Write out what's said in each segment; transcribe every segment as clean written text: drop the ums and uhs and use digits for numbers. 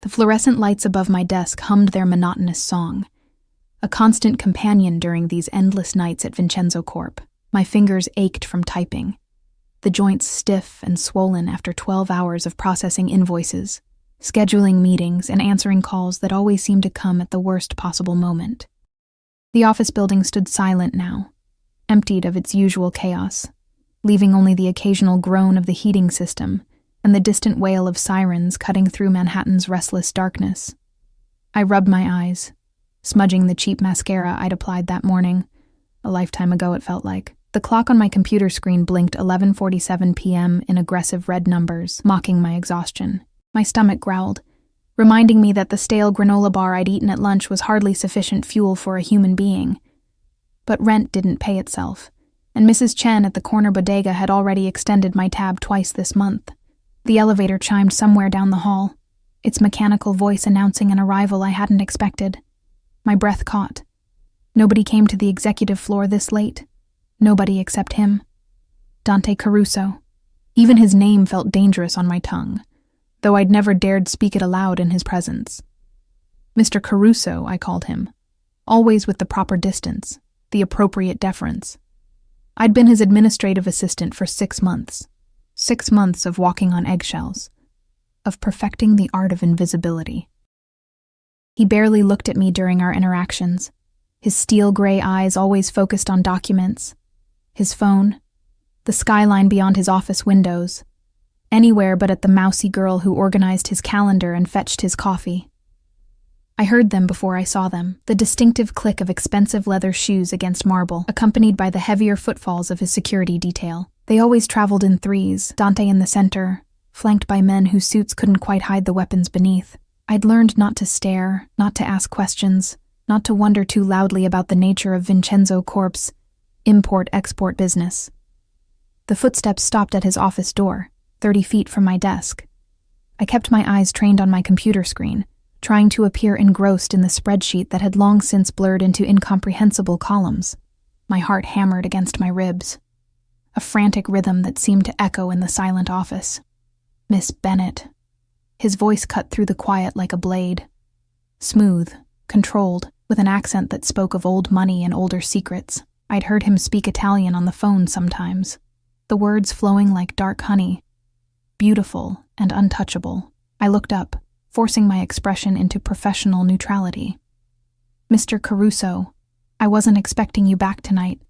The fluorescent lights above my desk hummed their monotonous song, a constant companion during these endless nights at Vincenzo Corp. My fingers ached from typing, the joints stiff and swollen after 12 hours of processing invoices, scheduling meetings, and answering calls that always seemed to come at the worst possible moment. The office building stood silent now, emptied of its usual chaos, leaving only the occasional groan of the heating system and the distant wail of sirens cutting through Manhattan's restless darkness. I rubbed my eyes, smudging the cheap mascara I'd applied that morning. A lifetime ago, it felt like. The clock on my computer screen blinked 11:47 p.m. in aggressive red numbers, mocking my exhaustion. My stomach growled, reminding me that the stale granola bar I'd eaten at lunch was hardly sufficient fuel for a human being. But rent didn't pay itself, and Mrs. Chen at the corner bodega had already extended my tab twice this month. The elevator chimed somewhere down the hall, its mechanical voice announcing an arrival I hadn't expected. My breath caught. Nobody came to the executive floor this late. Nobody except him. Dante Caruso. Even his name felt dangerous on my tongue, though I'd never dared speak it aloud in his presence. Mr. Caruso, I called him, always with the proper distance, the appropriate deference. I'd been his administrative assistant for 6 months. 6 months of walking on eggshells, of perfecting the art of invisibility. He barely looked at me during our interactions, his steel-gray eyes always focused on documents, his phone, the skyline beyond his office windows, anywhere but at the mousy girl who organized his calendar and fetched his coffee. I heard them before I saw them, the distinctive click of expensive leather shoes against marble, accompanied by the heavier footfalls of his security detail. They always traveled in threes, Dante in the center, flanked by men whose suits couldn't quite hide the weapons beneath. I'd learned not to stare, not to ask questions, not to wonder too loudly about the nature of Vincenzo Corp's import-export business. The footsteps stopped at his office door, 30 feet from my desk. I kept my eyes trained on my computer screen, trying to appear engrossed in the spreadsheet that had long since blurred into incomprehensible columns. My heart hammered against my ribs, a frantic rhythm that seemed to echo in the silent office. Miss Bennett. His voice cut through the quiet like a blade. Smooth, controlled, with an accent that spoke of old money and older secrets. I'd heard him speak Italian on the phone sometimes, the words flowing like dark honey. Beautiful and untouchable. I looked up, forcing my expression into professional neutrality. Mr. Caruso, I wasn't expecting you back tonight.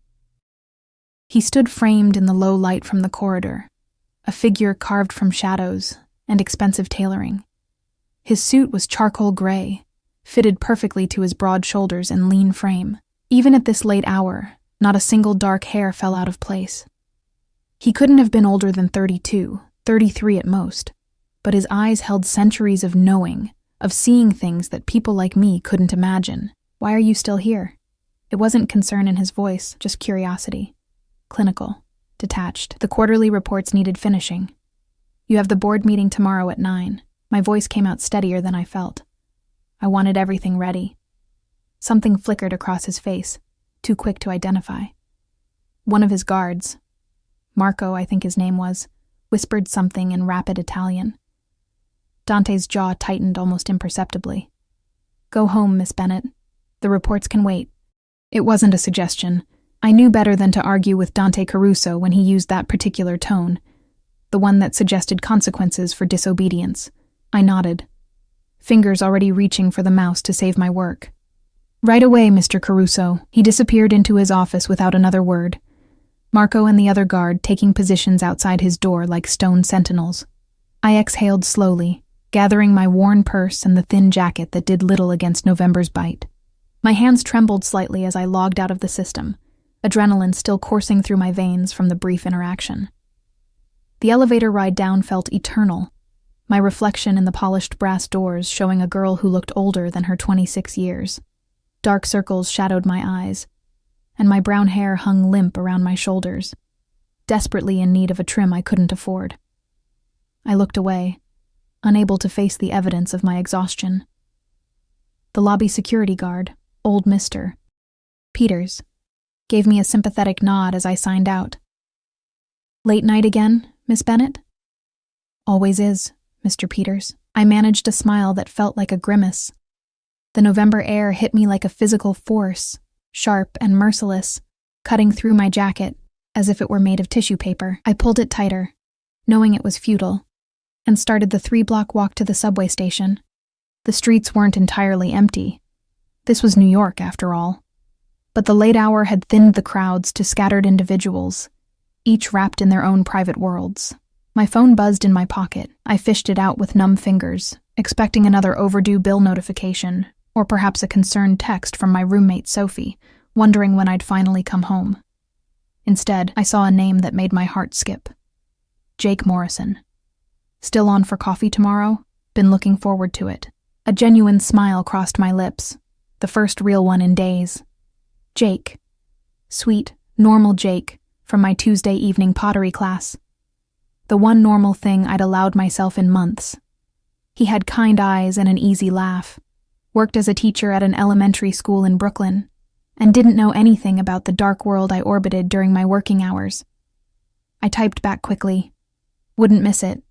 He stood framed in the low light from the corridor, a figure carved from shadows and expensive tailoring. His suit was charcoal gray, fitted perfectly to his broad shoulders and lean frame. Even at this late hour, not a single dark hair fell out of place. He couldn't have been older than 32, 33 at most, but his eyes held centuries of knowing, of seeing things that people like me couldn't imagine. Why are you still here? It wasn't concern in his voice, just curiosity. Clinical, detached. The quarterly reports needed finishing. You have the board meeting tomorrow at 9. My voice came out steadier than I felt. I wanted everything ready. Something flickered across his face, too quick to identify. One of his guards, Marco I think his name was, whispered something in rapid Italian. Dante's jaw tightened almost imperceptibly. Go home, Miss Bennett. The reports can wait. It wasn't a suggestion. I knew better than to argue with Dante Caruso when he used that particular tone, the one that suggested consequences for disobedience. I nodded, fingers already reaching for the mouse to save my work. Right away, Mr. Caruso. He disappeared into his office without another word, Marco and the other guard taking positions outside his door like stone sentinels. I exhaled slowly, gathering my worn purse and the thin jacket that did little against November's bite. My hands trembled slightly as I logged out of the system, adrenaline still coursing through my veins from the brief interaction. The elevator ride down felt eternal, my reflection in the polished brass doors showing a girl who looked older than her 26 years. Dark circles shadowed my eyes, and my brown hair hung limp around my shoulders, desperately in need of a trim I couldn't afford. I looked away, unable to face the evidence of my exhaustion. The lobby security guard, old Mr. Peters, gave me a sympathetic nod as I signed out. Late night again, Miss Bennett? Always is, Mr. Peters. I managed a smile that felt like a grimace. The November air hit me like a physical force, sharp and merciless, cutting through my jacket as if it were made of tissue paper. I pulled it tighter, knowing it was futile, and started the 3-block walk to the subway station. The streets weren't entirely empty. This was New York, after all. But the late hour had thinned the crowds to scattered individuals, each wrapped in their own private worlds. My phone buzzed in my pocket. I fished it out with numb fingers, expecting another overdue bill notification, or perhaps a concerned text from my roommate Sophie, wondering when I'd finally come home. Instead, I saw a name that made my heart skip. Jake Morrison. Still on for coffee tomorrow? Been looking forward to it. A genuine smile crossed my lips, the first real one in days. Jake. Sweet, normal Jake, from my Tuesday evening pottery class. The one normal thing I'd allowed myself in months. He had kind eyes and an easy laugh, worked as a teacher at an elementary school in Brooklyn, and didn't know anything about the dark world I orbited during my working hours. I typed back quickly. Wouldn't miss it.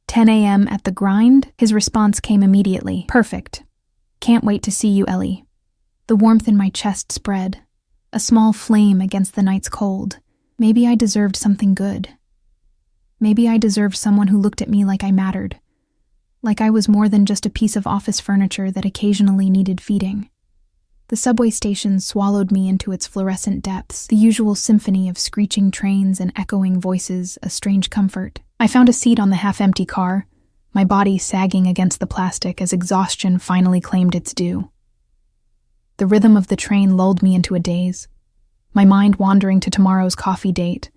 10 a.m. at the grind? His response came immediately. Perfect. Can't wait to see you, Ellie. The warmth in my chest spread, a small flame against the night's cold. Maybe I deserved something good. Maybe I deserved someone who looked at me like I mattered, like I was more than just a piece of office furniture that occasionally needed feeding. The subway station swallowed me into its fluorescent depths, the usual symphony of screeching trains and echoing voices, a strange comfort. I found a seat on the half-empty car, my body sagging against the plastic as exhaustion finally claimed its due. The rhythm of the train lulled me into a daze, my mind wandering to tomorrow's coffee date,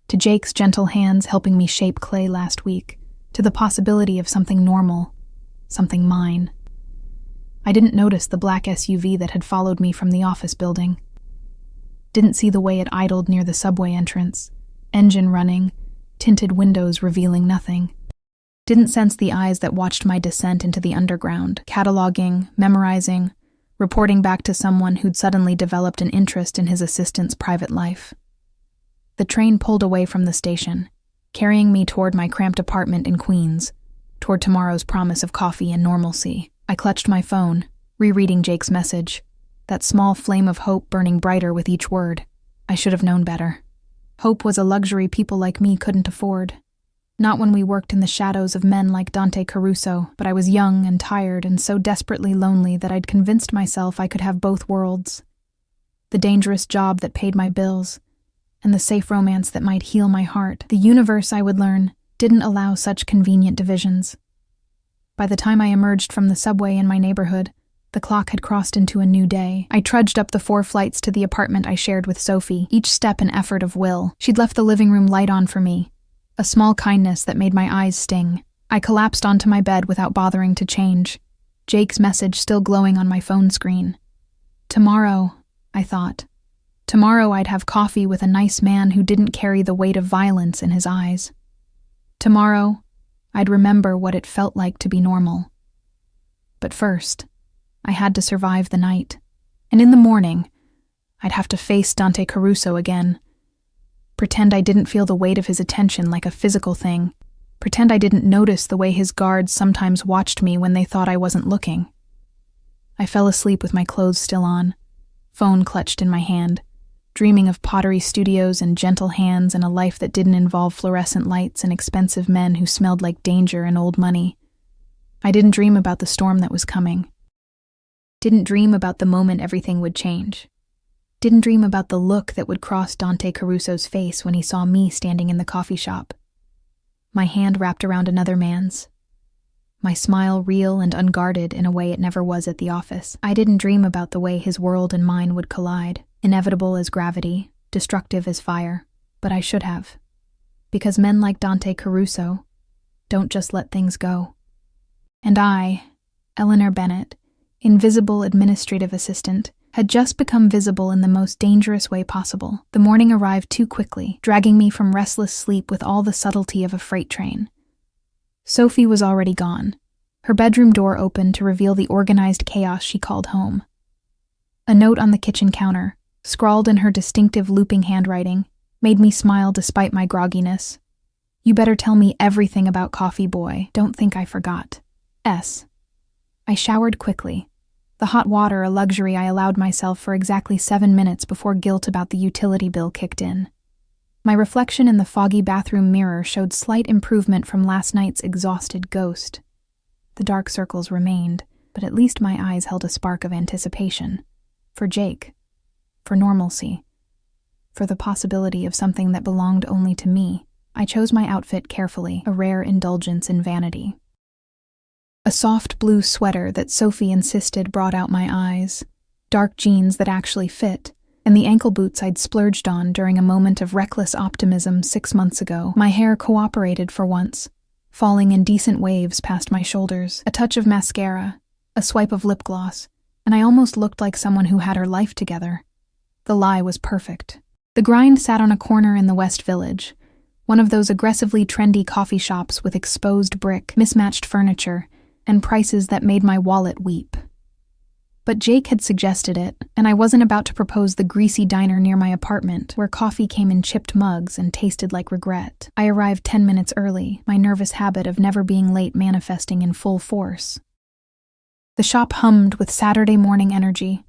to Jake's gentle hands helping me shape clay last week, to the possibility of something normal, something mine. I didn't notice the black SUV that had followed me from the office building. Didn't see the way it idled near the subway entrance, engine running, tinted windows revealing nothing. Didn't sense the eyes that watched my descent into the underground, cataloging, memorizing, reporting back to someone who'd suddenly developed an interest in his assistant's private life. The train pulled away from the station, carrying me toward my cramped apartment in Queens, toward tomorrow's promise of coffee and normalcy. I clutched my phone, rereading Jake's message, that small flame of hope burning brighter with each word. I should have known better. Hope was a luxury people like me couldn't afford. Not when we worked in the shadows of men like Dante Caruso, but I was young and tired and so desperately lonely that I'd convinced myself I could have both worlds. The dangerous job that paid my bills, and the safe romance that might heal my heart. The universe, I would learn, didn't allow such convenient divisions. By the time I emerged from the subway in my neighborhood, the clock had crossed into a new day. I trudged up the 4 flights to the apartment I shared with Sophie, each step an effort of will. She'd left the living room light on for me, a small kindness that made my eyes sting. I collapsed onto my bed without bothering to change, Jake's message still glowing on my phone screen. Tomorrow, I thought. Tomorrow I'd have coffee with a nice man who didn't carry the weight of violence in his eyes. Tomorrow, I'd remember what it felt like to be normal. But first, I had to survive the night. And in the morning, I'd have to face Dante Caruso again. Pretend I didn't feel the weight of his attention like a physical thing. Pretend I didn't notice the way his guards sometimes watched me when they thought I wasn't looking. I fell asleep with my clothes still on, phone clutched in my hand, dreaming of pottery studios and gentle hands and a life that didn't involve fluorescent lights and expensive men who smelled like danger and old money. I didn't dream about the storm that was coming. Didn't dream about the moment everything would change. Didn't dream about the look that would cross Dante Caruso's face when he saw me standing in the coffee shop. My hand wrapped around another man's. My smile real and unguarded in a way it never was at the office. I didn't dream about the way his world and mine would collide. Inevitable as gravity, destructive as fire, but I should have. Because men like Dante Caruso don't just let things go. And I, Eleanor Bennett, invisible administrative assistant, had just become visible in the most dangerous way possible. The morning arrived too quickly, dragging me from restless sleep with all the subtlety of a freight train. Sophie was already gone, her bedroom door open to reveal the organized chaos she called home. A note on the kitchen counter, scrawled in her distinctive looping handwriting, made me smile despite my grogginess. You better tell me everything about Coffee Boy. Don't think I forgot. S. I showered quickly. The hot water, a luxury I allowed myself for exactly 7 minutes before guilt about the utility bill kicked in. My reflection in the foggy bathroom mirror showed slight improvement from last night's exhausted ghost. The dark circles remained, but at least my eyes held a spark of anticipation. For Jake. For normalcy. For the possibility of something that belonged only to me. I chose my outfit carefully, a rare indulgence in vanity. A soft blue sweater that Sophie insisted brought out my eyes, dark jeans that actually fit, and the ankle boots I'd splurged on during a moment of reckless optimism 6 months ago. My hair cooperated for once, falling in decent waves past my shoulders, a touch of mascara, a swipe of lip gloss, and I almost looked like someone who had her life together. The lie was perfect. The grind sat on a corner in the West Village, one of those aggressively trendy coffee shops with exposed brick, mismatched furniture, and prices that made my wallet weep. But Jake had suggested it, and I wasn't about to propose the greasy diner near my apartment, where coffee came in chipped mugs and tasted like regret. I arrived 10 minutes early, my nervous habit of never being late manifesting in full force. The shop hummed with Saturday morning energy.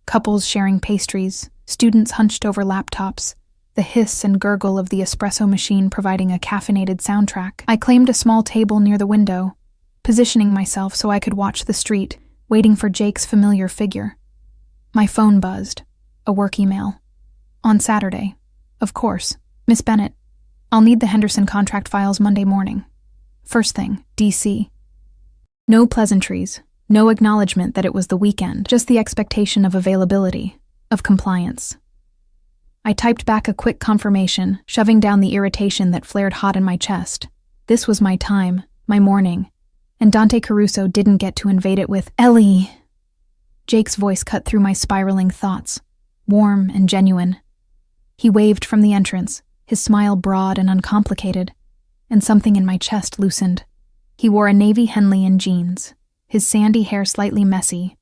Couples sharing pastries, students hunched over laptops, the hiss and gurgle of the espresso machine providing a caffeinated soundtrack. I claimed a small table near the window, positioning myself so I could watch the street, waiting for Jake's familiar figure. My phone buzzed. A work email. On Saturday. Of course. Miss Bennett. I'll need the Henderson contract files Monday morning. First thing, DC. No pleasantries. No acknowledgement that it was the weekend. Just the expectation of availability. Of compliance. I typed back a quick confirmation, shoving down the irritation that flared hot in my chest. This was my time. My morning. And Dante Caruso didn't get to invade it with, "Ellie." Jake's voice cut through my spiraling thoughts, warm and genuine. He waved from the entrance, his smile broad and uncomplicated, and something in my chest loosened. He wore a navy Henley and jeans, his sandy hair slightly messy,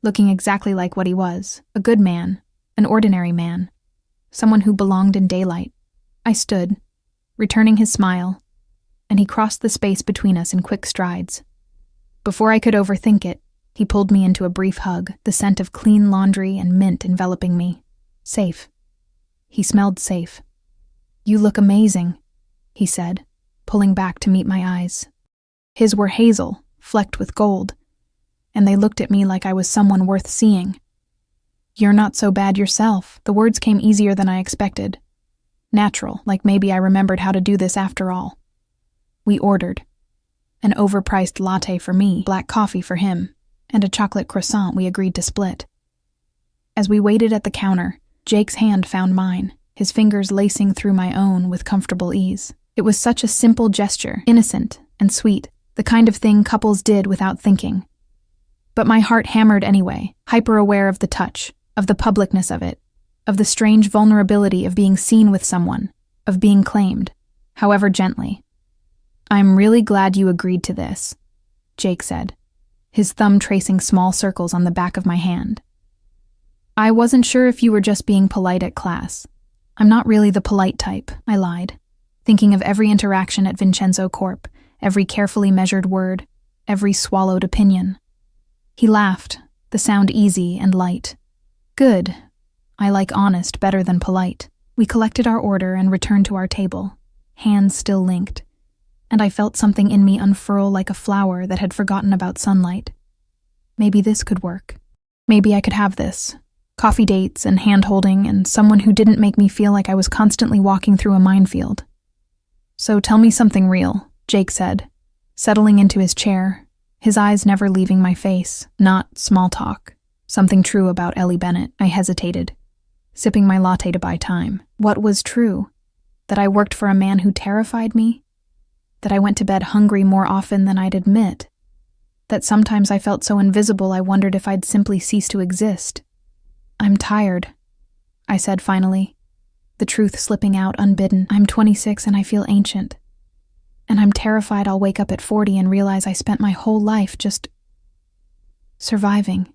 looking exactly like what he was, a good man, an ordinary man, someone who belonged in daylight. I stood, returning his smile, and he crossed the space between us in quick strides. Before I could overthink it, he pulled me into a brief hug, the scent of clean laundry and mint enveloping me. Safe. He smelled safe. "You look amazing," he said, pulling back to meet my eyes. His were hazel, flecked with gold, and they looked at me like I was someone worth seeing. "You're not so bad yourself." The words came easier than I expected. Natural, like maybe I remembered how to do this after all. We ordered. An overpriced latte for me, black coffee for him, and a chocolate croissant we agreed to split. As we waited at the counter, Jake's hand found mine, his fingers lacing through my own with comfortable ease. It was such a simple gesture, innocent and sweet, the kind of thing couples did without thinking. But my heart hammered anyway, hyper-aware of the touch, of the publicness of it, of the strange vulnerability of being seen with someone, of being claimed, however gently. "I'm really glad you agreed to this," Jake said, his thumb tracing small circles on the back of my hand. "I wasn't sure if you were just being polite at class." "I'm not really the polite type," I lied, thinking of every interaction at Vincenzo Corp, every carefully measured word, every swallowed opinion. He laughed, the sound easy and light. "Good. I like honest better than polite." We collected our order and returned to our table, hands still linked, and I felt something in me unfurl like a flower that had forgotten about sunlight. Maybe this could work. Maybe I could have this. Coffee dates and hand-holding and someone who didn't make me feel like I was constantly walking through a minefield. "So tell me something real," Jake said, settling into his chair, his eyes never leaving my face. "Not small talk. Something true about Ellie Bennett." I hesitated, sipping my latte to buy time. What was true? That I worked for a man who terrified me? That I went to bed hungry more often than I'd admit? That sometimes I felt so invisible I wondered if I'd simply cease to exist? "I'm tired," I said finally, the truth slipping out unbidden. "I'm 26 and I feel ancient. And I'm terrified I'll wake up at 40 and realize I spent my whole life just surviving."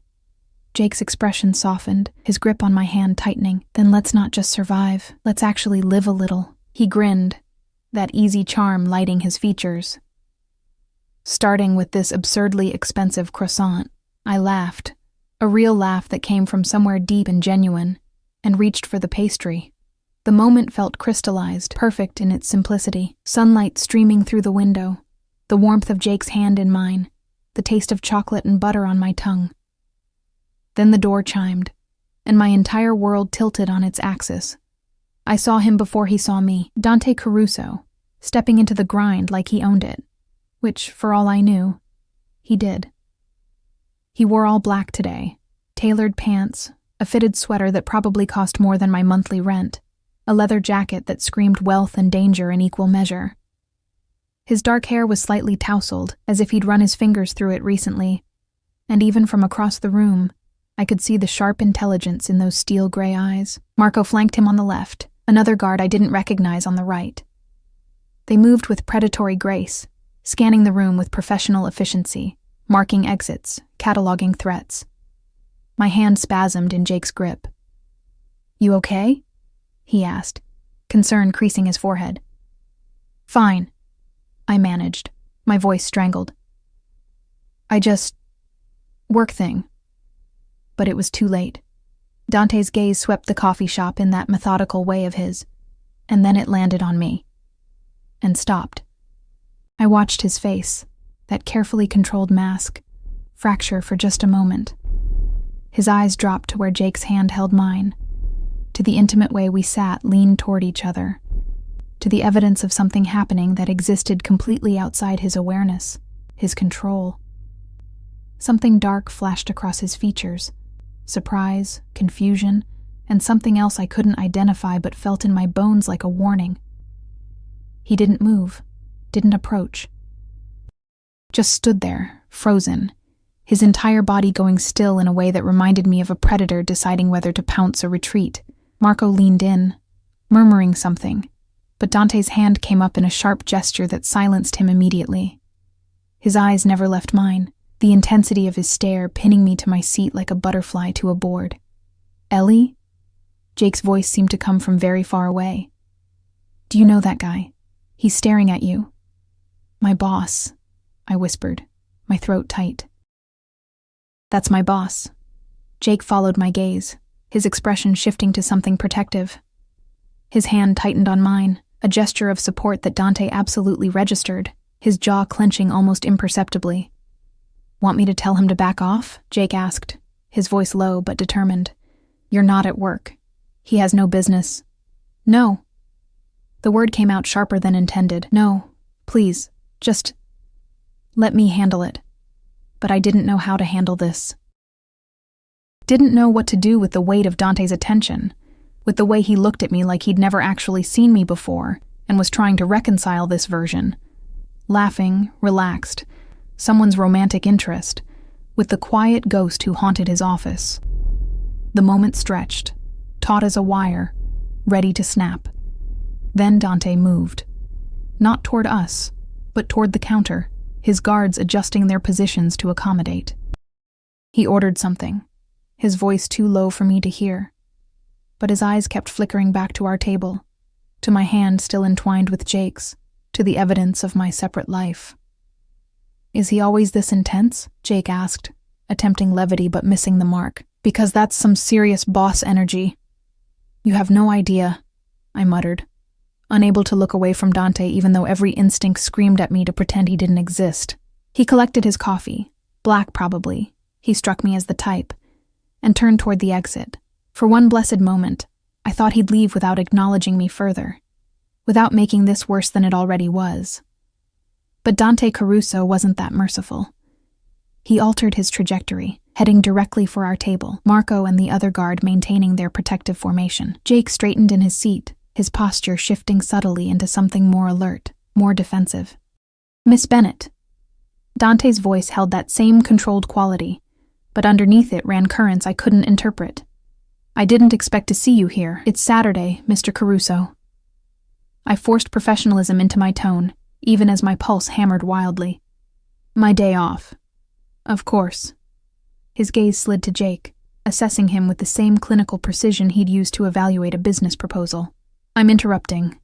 Jake's expression softened, his grip on my hand tightening. "Then let's not just survive, let's actually live a little." He grinned, that easy charm lighting his features. starting with this absurdly expensive croissant. I laughed, a real laugh that came from somewhere deep and genuine, and reached for the pastry. The moment felt crystallized, perfect in its simplicity. Sunlight streaming through the window, the warmth of Jake's hand in mine, the taste of chocolate and butter on my tongue. Then the door chimed, and my entire world tilted on its axis. I saw him before he saw me, Dante Caruso, stepping into the grind like he owned it, which, for all I knew, he did. He wore all black today, tailored pants, a fitted sweater that probably cost more than my monthly rent, a leather jacket that screamed wealth and danger in equal measure. His dark hair was slightly tousled, as if he'd run his fingers through it recently, and even from across the room, I could see the sharp intelligence in those steel-gray eyes. Marco flanked him on the left, another guard I didn't recognize on the right. They moved with predatory grace, scanning the room with professional efficiency, marking exits, cataloging threats. My hand spasmed in Jake's grip. "You okay?" he asked, concern creasing his forehead. "Fine," I managed, my voice strangled. Work thing." But it was too late. Dante's gaze swept the coffee shop in that methodical way of his, and then it landed on me. And stopped. I watched his face, that carefully controlled mask, fracture for just a moment. His eyes dropped to where Jake's hand held mine, to the intimate way we sat leaned toward each other, to the evidence of something happening that existed completely outside his awareness, his control. Something dark flashed across his features, surprise, confusion, and something else I couldn't identify but felt in my bones like a warning. He didn't move, didn't approach. Just stood there, frozen, his entire body going still in a way that reminded me of a predator deciding whether to pounce or retreat. Marco leaned in, murmuring something, but Dante's hand came up in a sharp gesture that silenced him immediately. His eyes never left mine, the intensity of his stare pinning me to my seat like a butterfly to a board. "Ellie?" Jake's voice seemed to come from very far away. "Do you know that guy? He's staring at you." "My boss," I whispered, my throat tight. "That's my boss." Jake followed my gaze, his expression shifting to something protective. His hand tightened on mine, a gesture of support that Dante absolutely registered, his jaw clenching almost imperceptibly. "Want me to tell him to back off?" Jake asked, his voice low but determined. "You're not at work. He has no business." "No." The word came out sharper than intended. "No, please, just let me handle it." But I didn't know how to handle this. Didn't know what to do with the weight of Dante's attention, with the way he looked at me like he'd never actually seen me before and was trying to reconcile this version. Laughing, relaxed, someone's romantic interest, with the quiet ghost who haunted his office. The moment stretched, taut as a wire, ready to snap. Then Dante moved. Not toward us, but toward the counter, his guards adjusting their positions to accommodate. He ordered something, his voice too low for me to hear, but his eyes kept flickering back to our table, to my hand still entwined with Jake's, to the evidence of my separate life. "Is he always this intense?" Jake asked, attempting levity but missing the mark. "Because that's some serious boss energy." "You have no idea," I muttered, unable to look away from Dante even though every instinct screamed at me to pretend he didn't exist. He collected his coffee, black probably, he struck me as the type, and turned toward the exit. For one blessed moment, I thought he'd leave without acknowledging me further, without making this worse than it already was. But Dante Caruso wasn't that merciful. He altered his trajectory, heading directly for our table, Marco and the other guard maintaining their protective formation. Jake straightened in his seat, his posture shifting subtly into something more alert, more defensive. "Miss Bennett." Dante's voice held that same controlled quality, but underneath it ran currents I couldn't interpret. "I didn't expect to see you here. It's Saturday, Mr. Caruso." I forced professionalism into my tone, even as my pulse hammered wildly. "My day off." "Of course." His gaze slid to Jake, assessing him with the same clinical precision he'd used to evaluate a business proposal. "I'm interrupting."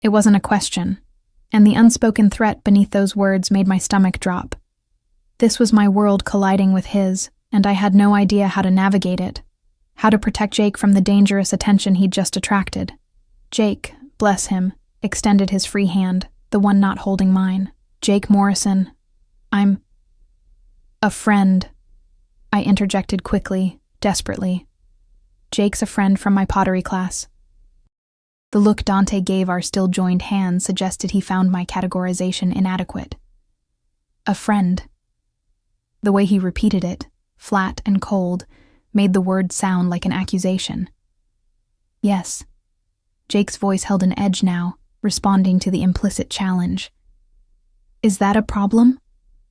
It wasn't a question. and the unspoken threat beneath those words made my stomach drop. This was my world colliding with his, and I had no idea how to navigate it, how to protect Jake from the dangerous attention he'd just attracted. Jake, bless him, extended his free hand, the one not holding mine. Jake Morrison. I'm a friend, I interjected quickly, desperately. Jake's a friend from my pottery class. The look Dante gave our still joined hands suggested he found my categorization inadequate. A friend. The way he repeated it, flat and cold, made the word sound like an accusation. Yes. Jake's voice held an edge now, responding to the implicit challenge. Is that a problem?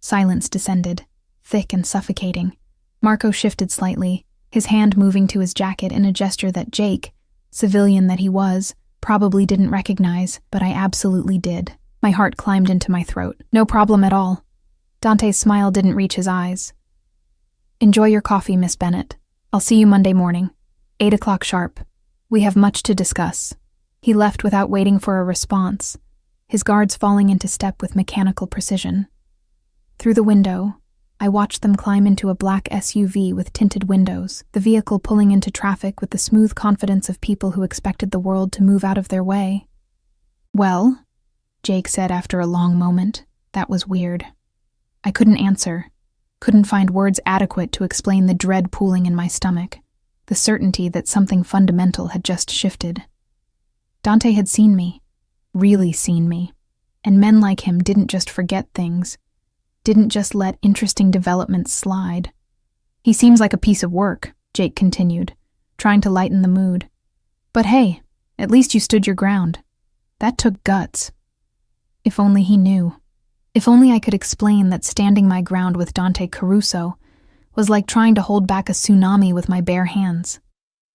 Silence descended, thick and suffocating. Marco shifted slightly, his hand moving to his jacket in a gesture that Jake, civilian that he was, probably didn't recognize, but I absolutely did. My heart climbed into my throat. No problem at all. Dante's smile didn't reach his eyes. Enjoy your coffee, Miss Bennett. I'll see you Monday morning, 8 o'clock sharp. We have much to discuss. He left without waiting for a response, his guards falling into step with mechanical precision. Through the window, I watched them climb into a black SUV with tinted windows, the vehicle pulling into traffic with the smooth confidence of people who expected the world to move out of their way. Well, Jake said after a long moment. That was weird. I couldn't answer, couldn't find words adequate to explain the dread pooling in my stomach, the certainty that something fundamental had just shifted. Dante had seen me, really seen me, and men like him didn't just forget things, didn't just let interesting developments slide. He seems like a piece of work, Jake continued, trying to lighten the mood. But hey, at least you stood your ground. That took guts. If only he knew. If only I could explain that standing my ground with Dante Caruso was like trying to hold back a tsunami with my bare hands.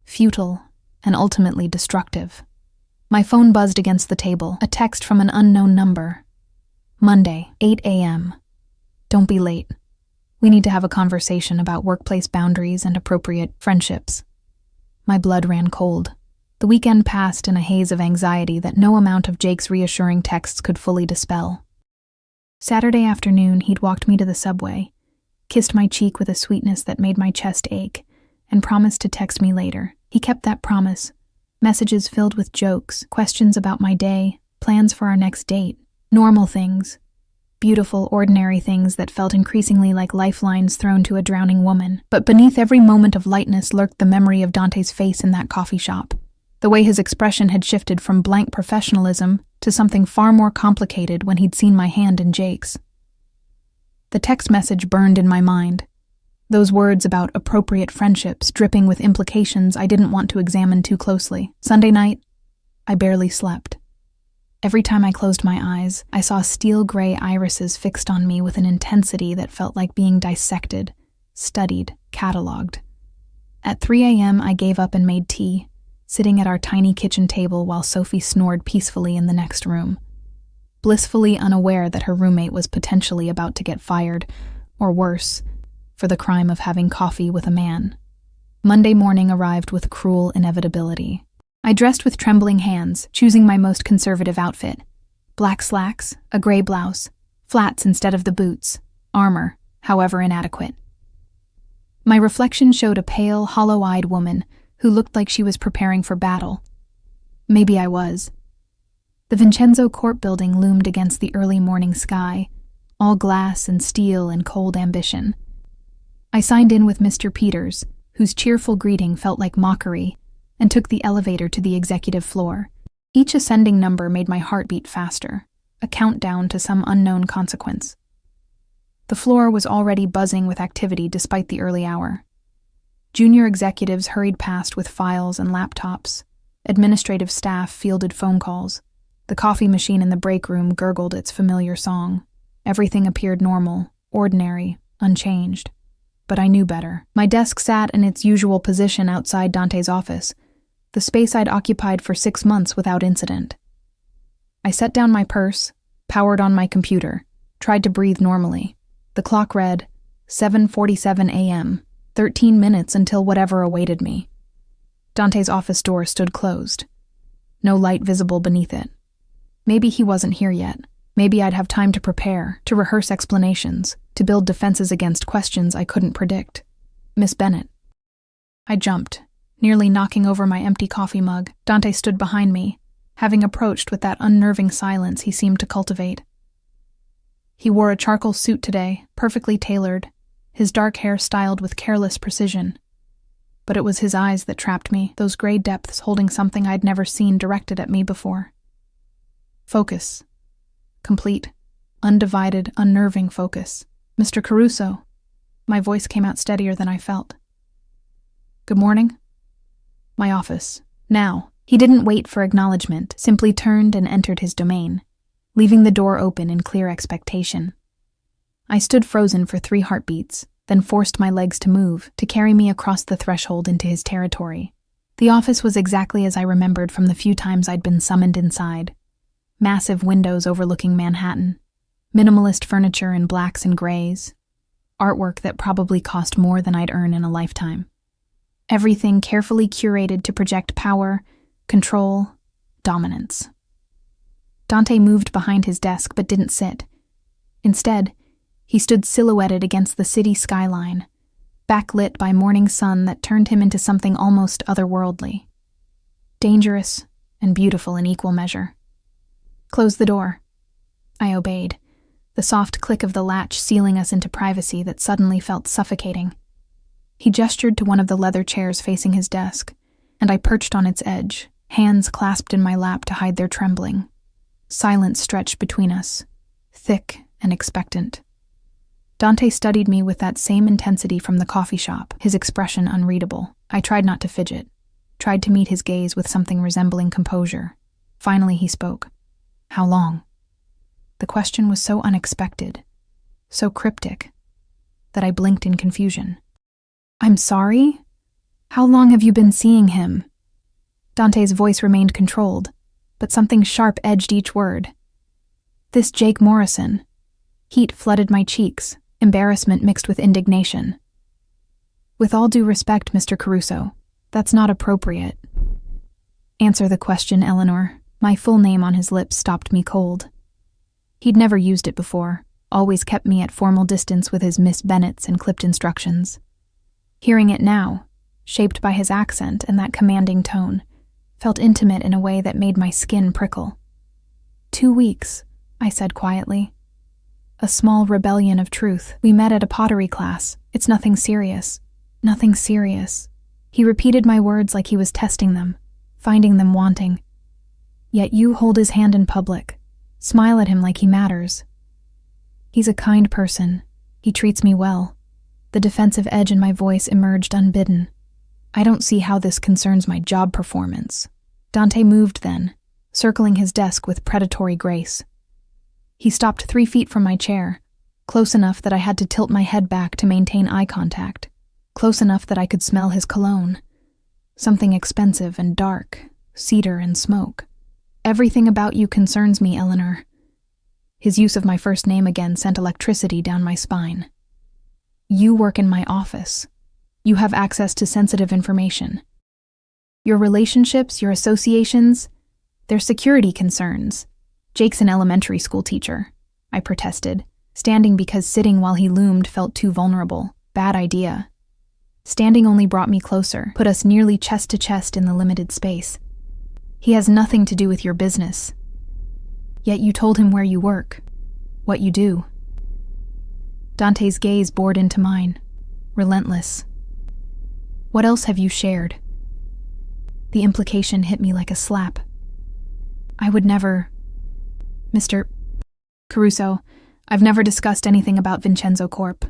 Futile and ultimately destructive. My phone buzzed against the table, a text from an unknown number. Monday, 8 a.m. Don't be late. We need to have a conversation about workplace boundaries and appropriate friendships. My blood ran cold. The weekend passed in a haze of anxiety that no amount of Jake's reassuring texts could fully dispel. Saturday afternoon, he'd walked me to the subway, kissed my cheek with a sweetness that made my chest ache, and promised to text me later. He kept that promise. Messages filled with jokes, questions about my day, plans for our next date, normal things. Beautiful, ordinary things that felt increasingly like lifelines thrown to a drowning woman. But beneath every moment of lightness lurked the memory of Dante's face in that coffee shop. The way his expression had shifted from blank professionalism to something far more complicated when he'd seen my hand in Jake's. The text message burned in my mind. Those words about appropriate friendships dripping with implications I didn't want to examine too closely. Sunday night, I barely slept. Every time I closed my eyes, I saw steel-gray irises fixed on me with an intensity that felt like being dissected, studied, catalogued. At 3 a.m., I gave up and made tea, sitting at our tiny kitchen table while Sophie snored peacefully in the next room, blissfully unaware that her roommate was potentially about to get fired, or worse, for the crime of having coffee with a man. Monday morning arrived with cruel inevitability. I dressed with trembling hands, choosing my most conservative outfit. Black slacks, a gray blouse, flats instead of the boots, armor, however inadequate. My reflection showed a pale, hollow-eyed woman who looked like she was preparing for battle. Maybe I was. The Vincenzo Court building loomed against the early morning sky, all glass and steel and cold ambition. I signed in with Mr. Peters, whose cheerful greeting felt like mockery, and took the elevator to the executive floor. Each ascending number made my heart beat faster, a countdown to some unknown consequence. The floor was already buzzing with activity despite the early hour. Junior executives hurried past with files and laptops. Administrative staff fielded phone calls. The coffee machine in the break room gurgled its familiar song. Everything appeared normal, ordinary, unchanged. But I knew better. My desk sat in its usual position outside Dante's office, the space I'd occupied for 6 months without incident. I set down my purse, powered on my computer, tried to breathe normally. The clock read 7:47 a.m., 13 minutes until whatever awaited me. Dante's office door stood closed. No light visible beneath it. Maybe he wasn't here yet. Maybe I'd have time to prepare, to rehearse explanations, to build defenses against questions I couldn't predict. Miss Bennet. I jumped, nearly knocking over my empty coffee mug. Dante stood behind me, having approached with that unnerving silence he seemed to cultivate. He wore a charcoal suit today, perfectly tailored, his dark hair styled with careless precision. But it was his eyes that trapped me, those gray depths holding something I'd never seen directed at me before. Focus. Complete, undivided, unnerving focus. Mr. Caruso. My voice came out steadier than I felt. Good morning. My office. Now. He didn't wait for acknowledgement, simply turned and entered his domain, leaving the door open in clear expectation. I stood frozen for 3 heartbeats, then forced my legs to move, to carry me across the threshold into his territory. The office was exactly as I remembered from the few times I'd been summoned inside. Massive windows overlooking Manhattan, minimalist furniture in blacks and grays, artwork that probably cost more than I'd earn in a lifetime. Everything carefully curated to project power, control, dominance. Dante moved behind his desk but didn't sit. Instead, he stood silhouetted against the city skyline, backlit by morning sun that turned him into something almost otherworldly. Dangerous and beautiful in equal measure. Close the door. I obeyed, the soft click of the latch sealing us into privacy that suddenly felt suffocating. He gestured to one of the leather chairs facing his desk, and I perched on its edge, hands clasped in my lap to hide their trembling. Silence stretched between us, thick and expectant. Dante studied me with that same intensity from the coffee shop, his expression unreadable. I tried not to fidget, tried to meet his gaze with something resembling composure. Finally he spoke. How long? The question was so unexpected, so cryptic, that I blinked in confusion. I'm sorry? How long have you been seeing him? Dante's voice remained controlled, but something sharp edged each word. This Jake Morrison. Heat flooded my cheeks, embarrassment mixed with indignation. With all due respect, Mr. Caruso, that's not appropriate. Answer the question, Eleanor. My full name on his lips stopped me cold. He'd never used it before, always kept me at formal distance with his Miss Bennets and clipped instructions. Hearing it now, shaped by his accent and that commanding tone, felt intimate in a way that made my skin prickle. 2 weeks, I said quietly. A small rebellion of truth. We met at a pottery class. It's nothing serious. Nothing serious. He repeated my words like he was testing them, finding them wanting. Yet you hold his hand in public. Smile at him like he matters. He's a kind person. He treats me well. The defensive edge in my voice emerged unbidden. I don't see how this concerns my job performance. Dante moved then, circling his desk with predatory grace. He stopped 3 feet from my chair, close enough that I had to tilt my head back to maintain eye contact, close enough that I could smell his cologne. Something expensive and dark, cedar and smoke. Everything about you concerns me, Eleanor. His use of my first name again sent electricity down my spine. You work in my office. You have access to sensitive information. Your relationships, your associations, they're security concerns. Jake's an elementary school teacher, I protested, standing because sitting while he loomed felt too vulnerable. Bad idea. Standing only brought me closer, put us nearly chest to chest in the limited space. He has nothing to do with your business. Yet you told him where you work, what you do. Dante's gaze bored into mine, relentless. What else have you shared? The implication hit me like a slap. I would never... Mr. Caruso, I've never discussed anything about Vincenzo Corp.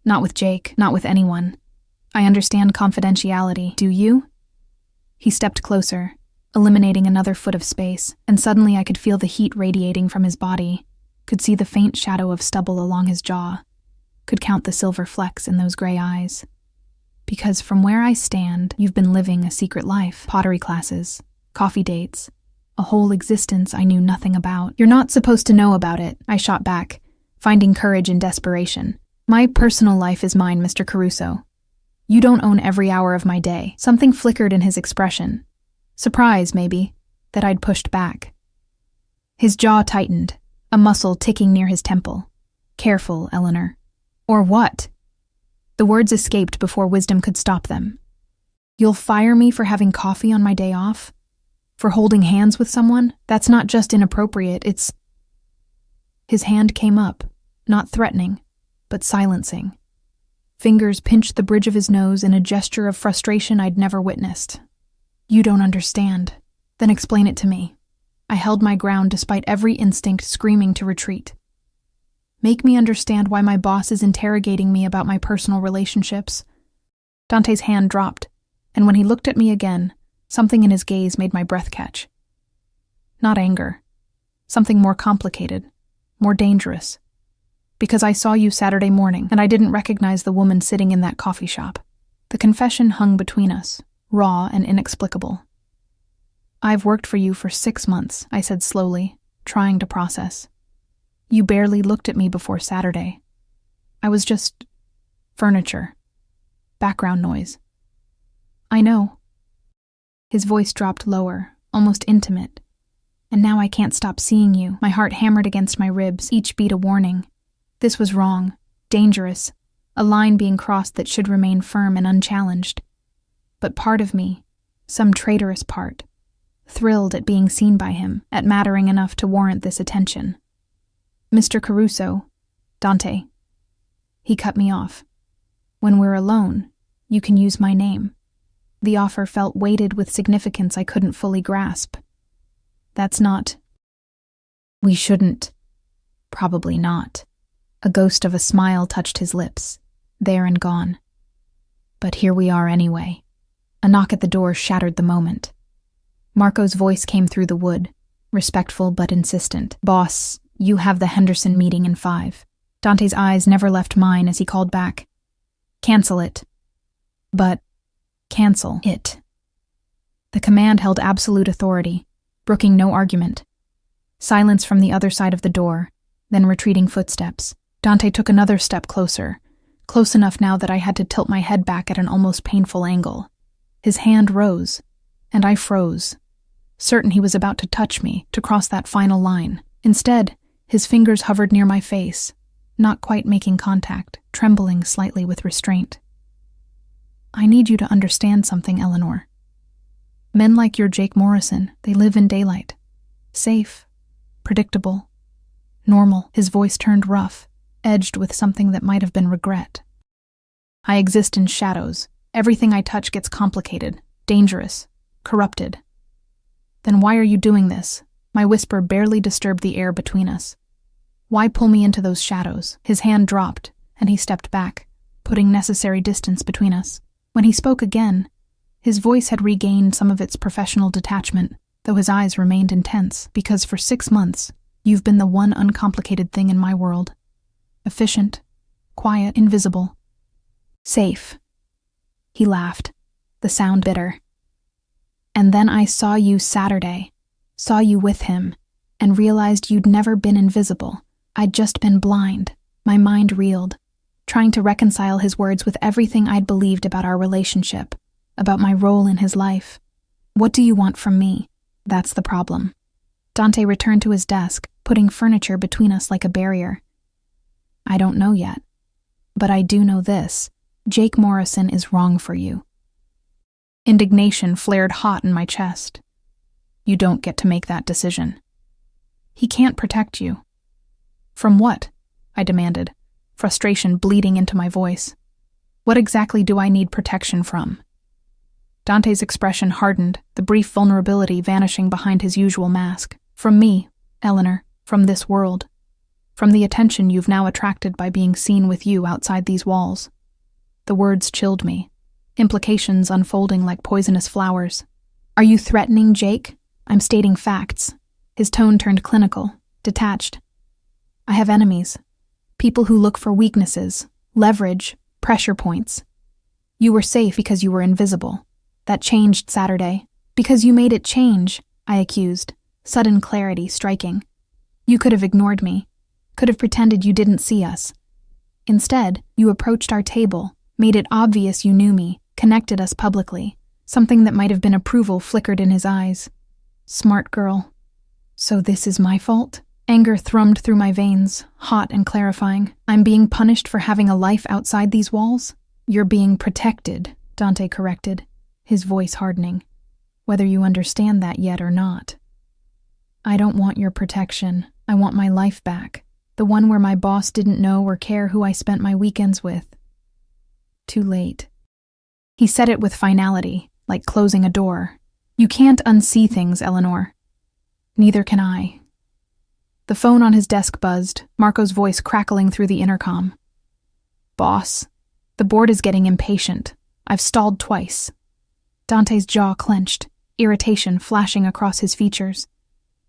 Not with Jake, not with anyone. I understand confidentiality. Do you? He stepped closer, eliminating another foot of space, and suddenly I could feel the heat radiating from his body, could see the faint shadow of stubble along his jaw, could count the silver flecks in those gray eyes. Because from where I stand, you've been living a secret life. Pottery classes, coffee dates, a whole existence I knew nothing about. You're not supposed to know about it, I shot back, finding courage in desperation. My personal life is mine, Mr. Caruso. You don't own every hour of my day. Something flickered in his expression. Surprise, maybe, that I'd pushed back. His jaw tightened, a muscle ticking near his temple. "Careful, Eleanor." "Or what?" The words escaped before wisdom could stop them. "You'll fire me for having coffee on my day off? For holding hands with someone? That's not just inappropriate, it's—" His hand came up, not threatening, but silencing. Fingers pinched the bridge of his nose in a gesture of frustration I'd never witnessed. "You don't understand. Then explain it to me." I held my ground despite every instinct screaming to retreat. "Make me understand why my boss is interrogating me about my personal relationships." Dante's hand dropped, and when he looked at me again, something in his gaze made my breath catch. Not anger. Something more complicated, more dangerous. "Because I saw you Saturday morning, and I didn't recognize the woman sitting in that coffee shop." The confession hung between us, raw and inexplicable. "I've worked for you for 6 months," I said slowly, trying to process. "You barely looked at me before Saturday. I was just furniture. Background noise." "I know." His voice dropped lower, almost intimate. "And now I can't stop seeing you." My heart hammered against my ribs, each beat a warning. This was wrong, dangerous, a line being crossed that should remain firm and unchallenged. But part of me, some traitorous part, thrilled at being seen by him, at mattering enough to warrant this attention. "Mr. Caruso, Dante." He cut me off. "When we're alone, you can use my name." The offer felt weighted with significance I couldn't fully grasp. "That's not—" "We shouldn't." "Probably not." A ghost of a smile touched his lips, there and gone. "But here we are anyway." A knock at the door shattered the moment. Marco's voice came through the wood, respectful but insistent. "Boss, you have the Henderson meeting in 5. Dante's eyes never left mine as he called back. "Cancel it." "But—" "Cancel it." The command held absolute authority, brooking no argument. Silence from the other side of the door, then retreating footsteps. Dante took another step closer, close enough now that I had to tilt my head back at an almost painful angle. His hand rose, and I froze, certain he was about to touch me, to cross that final line. Instead, his fingers hovered near my face, not quite making contact, trembling slightly with restraint. "I need you to understand something, Eleanor. Men like your Jake Morrison, they live in daylight. Safe, predictable, normal." His voice turned rough, edged with something that might have been regret. "I exist in shadows. Everything I touch gets complicated, dangerous, corrupted." "Then why are you doing this?" My whisper barely disturbed the air between us. "Why pull me into those shadows?" His hand dropped, and he stepped back, putting necessary distance between us. When he spoke again, his voice had regained some of its professional detachment, though his eyes remained intense. "Because for 6 months, you've been the one uncomplicated thing in my world. Efficient, quiet, invisible, safe." He laughed, the sound bitter. "And then I saw you Saturday, saw you with him, and realized you'd never been invisible. I'd just been blind." My mind reeled, trying to reconcile his words with everything I'd believed about our relationship, about my role in his life. "What do you want from me?" "That's the problem." Dante returned to his desk, putting furniture between us like a barrier. "I don't know yet. But I do know this. Jake Morrison is wrong for you." Indignation flared hot in my chest. "You don't get to make that decision." "He can't protect you." "From what?" I demanded, frustration bleeding into my voice. "What exactly do I need protection from?" Dante's expression hardened, the brief vulnerability vanishing behind his usual mask. "From me, Eleanor, from this world. From the attention you've now attracted by being seen with you outside these walls." The words chilled me, implications unfolding like poisonous flowers. "Are you threatening Jake?" "I'm stating facts." His tone turned clinical, detached. "I have enemies. People who look for weaknesses, leverage, pressure points. You were safe because you were invisible. That changed Saturday." "Because you made it change," I accused, sudden clarity striking. "You could have ignored me, could have pretended you didn't see us. Instead, you approached our table, made it obvious you knew me, connected us publicly." Something that might have been approval flickered in his eyes. "Smart girl. So this is my fault?" Anger thrummed through my veins, hot and clarifying. I'm being punished for having a life outside these walls? You're being protected, Dante corrected, his voice hardening. Whether you understand that yet or not. I don't want your protection. I want my life back. The one where my boss didn't know or care who I spent my weekends with. Too late. He said it with finality, like closing a door. You can't unsee things, Eleanor. Neither can I. The phone on his desk buzzed, Marco's voice crackling through the intercom. Boss, the board is getting impatient. I've stalled twice. Dante's jaw clenched, irritation flashing across his features.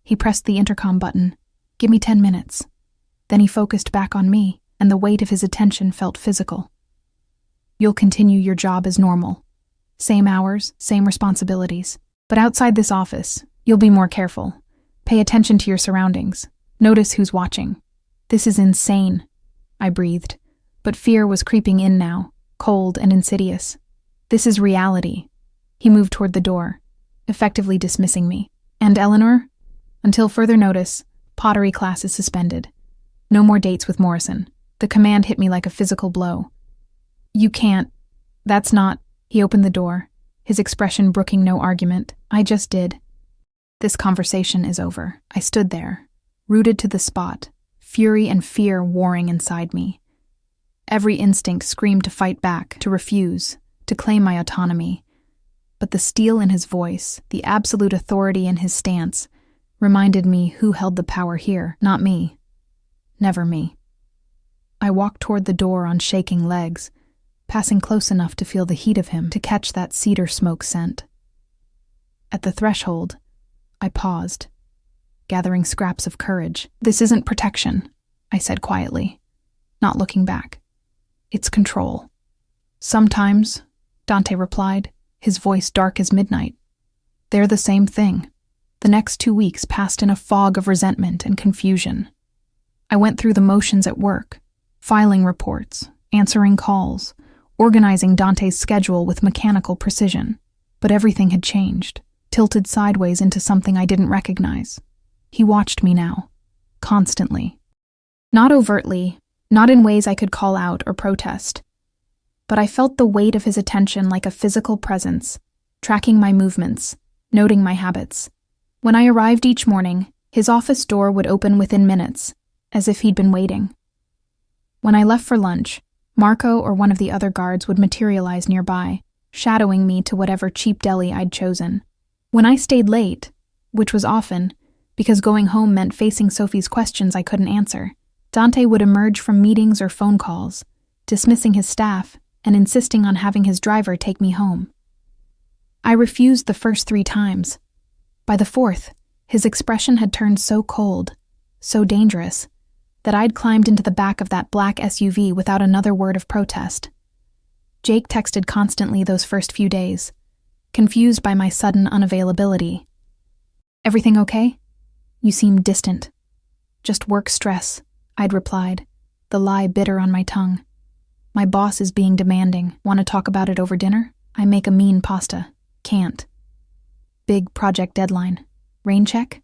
He pressed the intercom button. Give me 10 minutes. Then he focused back on me, and the weight of his attention felt physical. You'll continue your job as normal. Same hours, same responsibilities. But outside this office, you'll be more careful. Pay attention to your surroundings. Notice who's watching. This is insane, I breathed. But fear was creeping in now, cold and insidious. This is reality. He moved toward the door, effectively dismissing me. And Eleanor? Until further notice, pottery class is suspended. No more dates with Morrison. The command hit me like a physical blow. You can't. That's not. He opened the door, his expression brooking no argument. I just did. This conversation is over. I stood there, rooted to the spot, fury and fear warring inside me. Every instinct screamed to fight back, to refuse, to claim my autonomy. But the steel in his voice, the absolute authority in his stance, reminded me who held the power here, not me. Never me. I walked toward the door on shaking legs, passing close enough to feel the heat of him, to catch that cedar smoke scent. At the threshold, I paused, gathering scraps of courage. This isn't protection, I said quietly, not looking back. It's control. Sometimes, Dante replied, his voice dark as midnight. They're the same thing. The next 2 weeks passed in a fog of resentment and confusion. I went through the motions at work, filing reports, answering calls, organizing Dante's schedule with mechanical precision. But everything had changed, tilted sideways into something I didn't recognize. He watched me now, constantly. Not overtly, not in ways I could call out or protest. But I felt the weight of his attention like a physical presence, tracking my movements, noting my habits. When I arrived each morning, his office door would open within minutes, as if he'd been waiting. When I left for lunch, Marco or one of the other guards would materialize nearby, shadowing me to whatever cheap deli I'd chosen. When I stayed late, which was often, because going home meant facing Sophie's questions I couldn't answer, Dante would emerge from meetings or phone calls, dismissing his staff and insisting on having his driver take me home. I refused the first 3 times. By the 4th, his expression had turned so cold, so dangerous, that I'd climbed into the back of that black SUV without another word of protest. Jake texted constantly those first few days, confused by my sudden unavailability. Everything okay? You seem distant. Just work stress, I'd replied, the lie bitter on my tongue. My boss is being demanding. Want to talk about it over dinner? I make a mean pasta. Can't. Big project deadline. Rain check?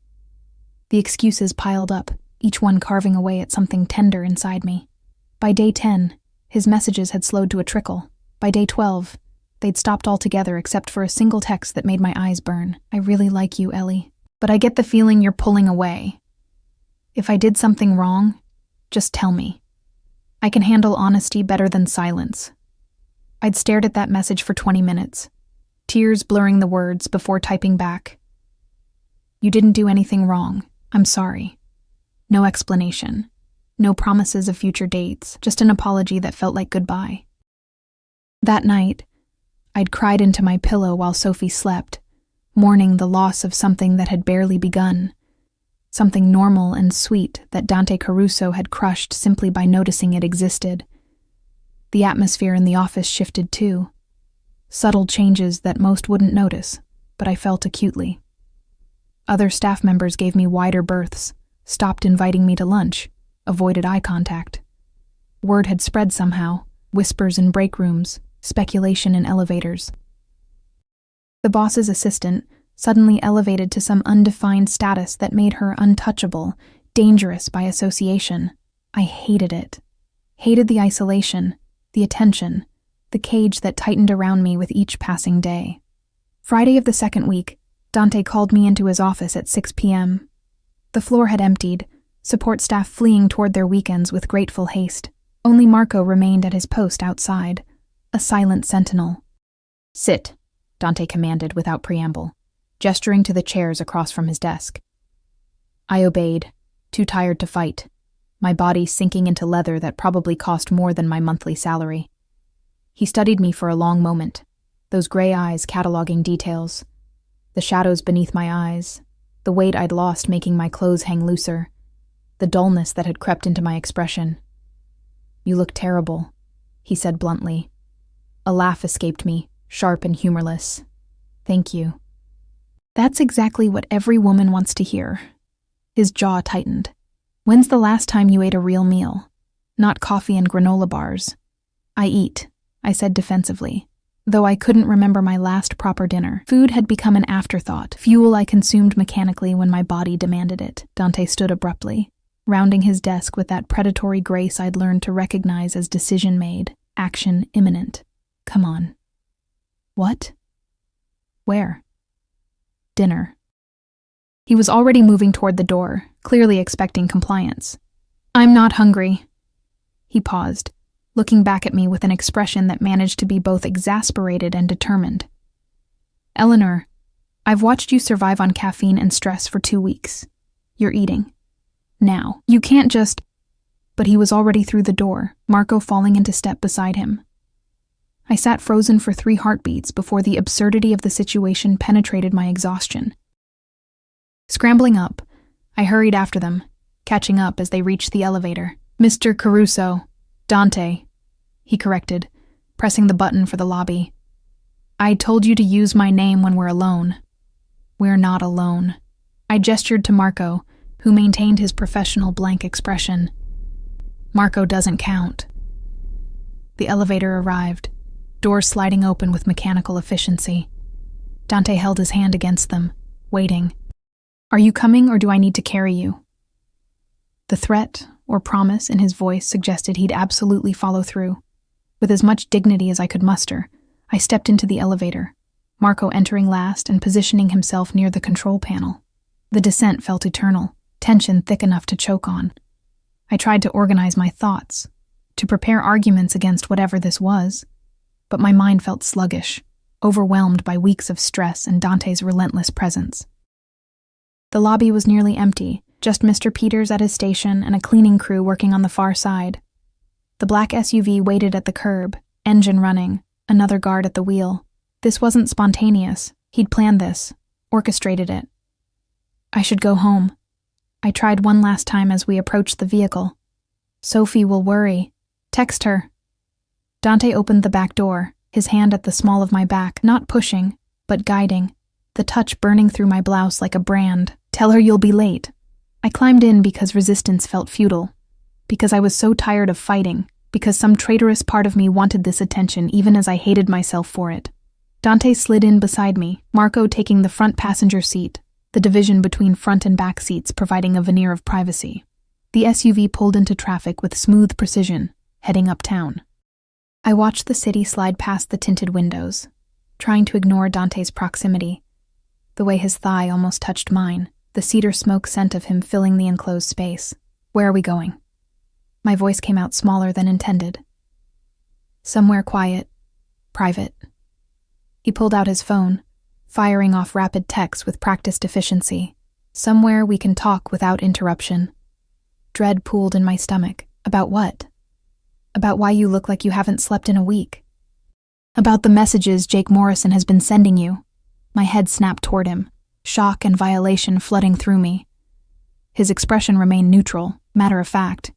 The excuses piled up, each one carving away at something tender inside me. By day 10, his messages had slowed to a trickle. By day 12, they'd stopped altogether except for a single text that made my eyes burn. I really like you, Ellie, but I get the feeling you're pulling away. If I did something wrong, just tell me. I can handle honesty better than silence. I'd stared at that message for 20 minutes, tears blurring the words before typing back. You didn't do anything wrong. I'm sorry. No explanation. No promises of future dates, just an apology that felt like goodbye. That night, I'd cried into my pillow while Sophie slept, mourning the loss of something that had barely begun, something normal and sweet that Dante Caruso had crushed simply by noticing it existed. The atmosphere in the office shifted too. Subtle changes that most wouldn't notice, but I felt acutely. Other staff members gave me wider berths, stopped inviting me to lunch, avoided eye contact. Word had spread somehow, whispers in break rooms, speculation in elevators. The boss's assistant, suddenly elevated to some undefined status that made her untouchable, dangerous by association. I hated it. Hated the isolation, the attention, the cage that tightened around me with each passing day. Friday of the second week, Dante called me into his office at 6 p.m. The floor had emptied, support staff fleeing toward their weekends with grateful haste. Only Marco remained at his post outside, a silent sentinel. "Sit," Dante commanded without preamble, gesturing to the chairs across from his desk. I obeyed, too tired to fight, my body sinking into leather that probably cost more than my monthly salary. He studied me for a long moment, those gray eyes cataloging details, the shadows beneath my eyes, the weight I'd lost making my clothes hang looser, the dullness that had crept into my expression. "You look terrible," he said bluntly. A laugh escaped me, sharp and humorless. "Thank you." "That's exactly what every woman wants to hear." His jaw tightened. "When's the last time you ate a real meal? Not coffee and granola bars." "I eat," I said defensively, though I couldn't remember my last proper dinner. Food had become an afterthought, fuel I consumed mechanically when my body demanded it. Dante stood abruptly, rounding his desk with that predatory grace I'd learned to recognize as decision made, action imminent. "Come on." "What?" "Where?" "Dinner." He was already moving toward the door, clearly expecting compliance. "I'm not hungry." He paused, looking back at me with an expression that managed to be both exasperated and determined. "Eleanor, I've watched you survive on caffeine and stress for 2 weeks. You're eating. Now, you can't just—" But he was already through the door, Marco falling into step beside him. I sat frozen for 3 heartbeats before the absurdity of the situation penetrated my exhaustion. Scrambling up, I hurried after them, catching up as they reached the elevator. "Mr. Caruso, Dante," he corrected, pressing the button for the lobby. "I told you to use my name when we're alone." "We're not alone." I gestured to Marco, who maintained his professional blank expression. "Marco doesn't count." The elevator arrived, doors sliding open with mechanical efficiency. Dante held his hand against them, waiting. "Are you coming or do I need to carry you?" The threat or promise in his voice suggested he'd absolutely follow through. With as much dignity as I could muster, I stepped into the elevator, Marco entering last and positioning himself near the control panel. The descent felt eternal, tension thick enough to choke on. I tried to organize my thoughts, to prepare arguments against whatever this was, but my mind felt sluggish, overwhelmed by weeks of stress and Dante's relentless presence. The lobby was nearly empty, just Mr. Peters at his station and a cleaning crew working on the far side. The black SUV waited at the curb, engine running, another guard at the wheel. This wasn't spontaneous. He'd planned this, orchestrated it. I should go home. I tried one last time as we approached the vehicle. "Sophie will worry. Text her." Dante opened the back door, his hand at the small of my back, not pushing, but guiding, the touch burning through my blouse like a brand. "Tell her you'll be late." I climbed in because resistance felt futile, because I was so tired of fighting, because some traitorous part of me wanted this attention even as I hated myself for it. Dante slid in beside me, Marco taking the front passenger seat, the division between front and back seats providing a veneer of privacy. The SUV pulled into traffic with smooth precision, heading uptown. I watched the city slide past the tinted windows, trying to ignore Dante's proximity, the way his thigh almost touched mine, the cedar smoke scent of him filling the enclosed space. "Where are we going?" My voice came out smaller than intended. "Somewhere quiet, private." He pulled out his phone, firing off rapid texts with practiced efficiency. "Somewhere we can talk without interruption." Dread pooled in my stomach. About what? About why you look like you haven't slept in a week. About the messages Jake Morrison has been sending you. My head snapped toward him, shock and violation flooding through me. His expression remained neutral, matter of fact.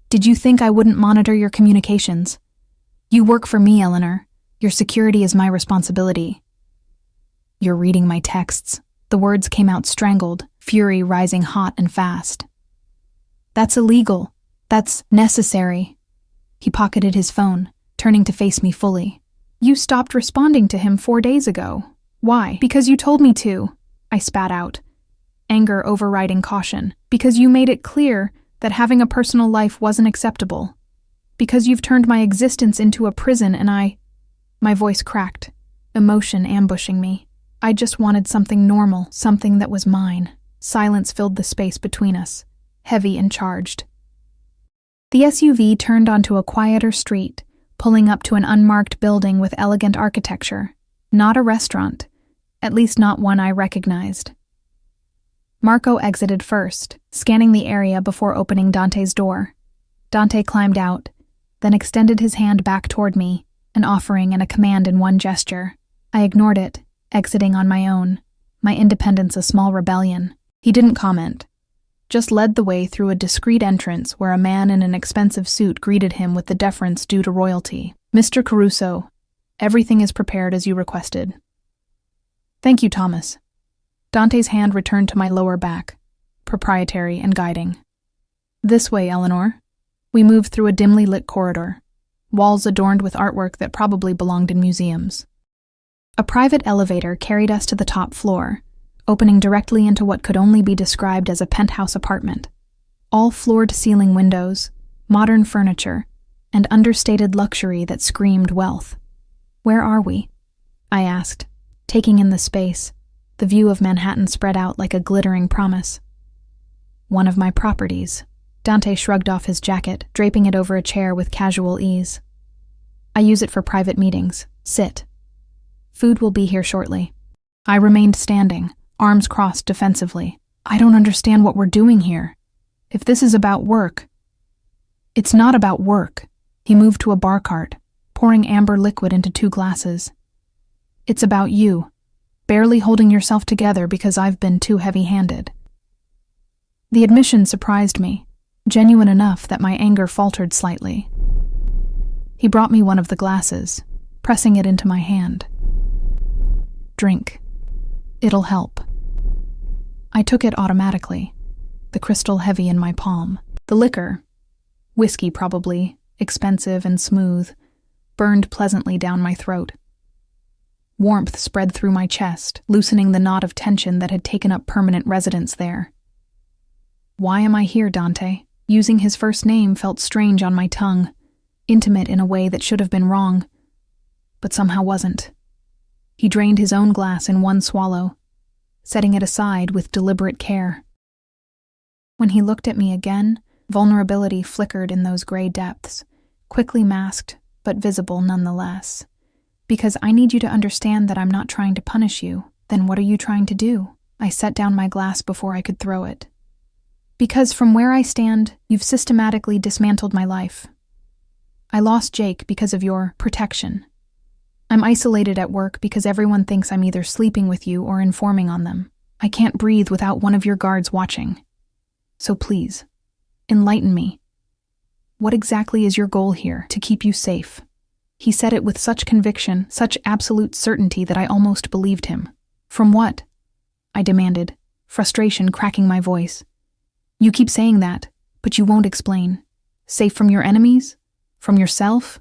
"Did you think I wouldn't monitor your communications? You work for me, Eleanor. Your security is my responsibility." "You're reading my texts." The words came out strangled, fury rising hot and fast. "That's illegal. That's necessary." He pocketed his phone, turning to face me fully. "You stopped responding to him 4 days ago. Why?" "Because you told me to," I spat out. anger overriding caution, because you made it clear that having a personal life wasn't acceptable. Because you've turned my existence into a prison and My voice cracked, emotion ambushing me. I just wanted something normal, something that was mine. Silence filled the space between us, heavy and charged. The SUV turned onto a quieter street, pulling up to an unmarked building with elegant architecture. Not a restaurant, at least not one I recognized. Marco exited first, scanning the area before opening Dante's door. Dante climbed out, then extended his hand back toward me, an offering and a command in one gesture. I ignored it, exiting on my own, my independence a small rebellion. He didn't comment, just led the way through a discreet entrance where a man in an expensive suit greeted him with the deference due to royalty. "Mr. Caruso, everything is prepared as you requested." "Thank you, Thomas." Dante's hand returned to my lower back, proprietary and guiding. "This way, Eleanor." We moved through a dimly lit corridor, walls adorned with artwork that probably belonged in museums. A private elevator carried us to the top floor, opening directly into what could only be described as a penthouse apartment. All floor-to-ceiling windows, modern furniture, and understated luxury that screamed wealth. "Where are we?" I asked, taking in the space, the view of Manhattan spread out like a glittering promise. "One of my properties." Dante shrugged off his jacket, draping it over a chair with casual ease. "I use it for private meetings. Sit. Food will be here shortly." I remained standing, arms crossed defensively. "I don't understand what we're doing here. If this is about work..." "It's not about work." He moved to a bar cart, pouring amber liquid into 2 glasses. "It's about you, barely holding yourself together because I've been too heavy-handed." The admission surprised me, genuine enough that my anger faltered slightly. He brought me one of the glasses, pressing it into my hand. "Drink. It'll help." I took it automatically, the crystal heavy in my palm. The liquor, whiskey probably, expensive and smooth, burned pleasantly down my throat. Warmth spread through my chest, loosening the knot of tension that had taken up permanent residence there. "Why am I here, Dante?" Using his first name felt strange on my tongue, intimate in a way that should have been wrong, but somehow wasn't. He drained his own glass in one swallow, setting it aside with deliberate care. When he looked at me again, vulnerability flickered in those gray depths, quickly masked, but visible nonetheless. "Because I need you to understand that I'm not trying to punish you. Then what are you trying to do?" I set down my glass before I could throw it. "Because from where I stand, you've systematically dismantled my life. I lost Jake because of your protection. I'm isolated at work because everyone thinks I'm either sleeping with you or informing on them. I can't breathe without one of your guards watching. So please, enlighten me. What exactly is your goal here to keep you safe?" He said it with such conviction, such absolute certainty that I almost believed him. "From what?" I demanded, frustration cracking my voice. "You keep saying that, but you won't explain. Safe from your enemies? From yourself?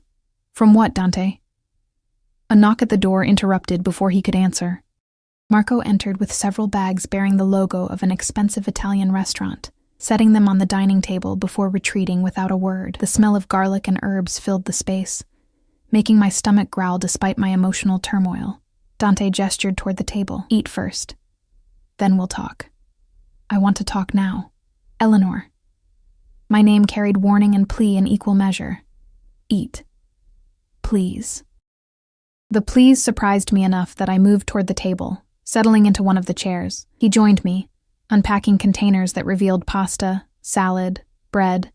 From what, Dante?" A knock at the door interrupted before he could answer. Marco entered with several bags bearing the logo of an expensive Italian restaurant, setting them on the dining table before retreating without a word. The smell of garlic and herbs filled the space, making my stomach growl despite my emotional turmoil. Dante gestured toward the table. "Eat first. Then we'll talk." "I want to talk now. Eleanor." My name carried warning and plea in equal measure. "Eat. Please." The please surprised me enough that I moved toward the table, settling into one of the chairs. He joined me, unpacking containers that revealed pasta, salad, bread.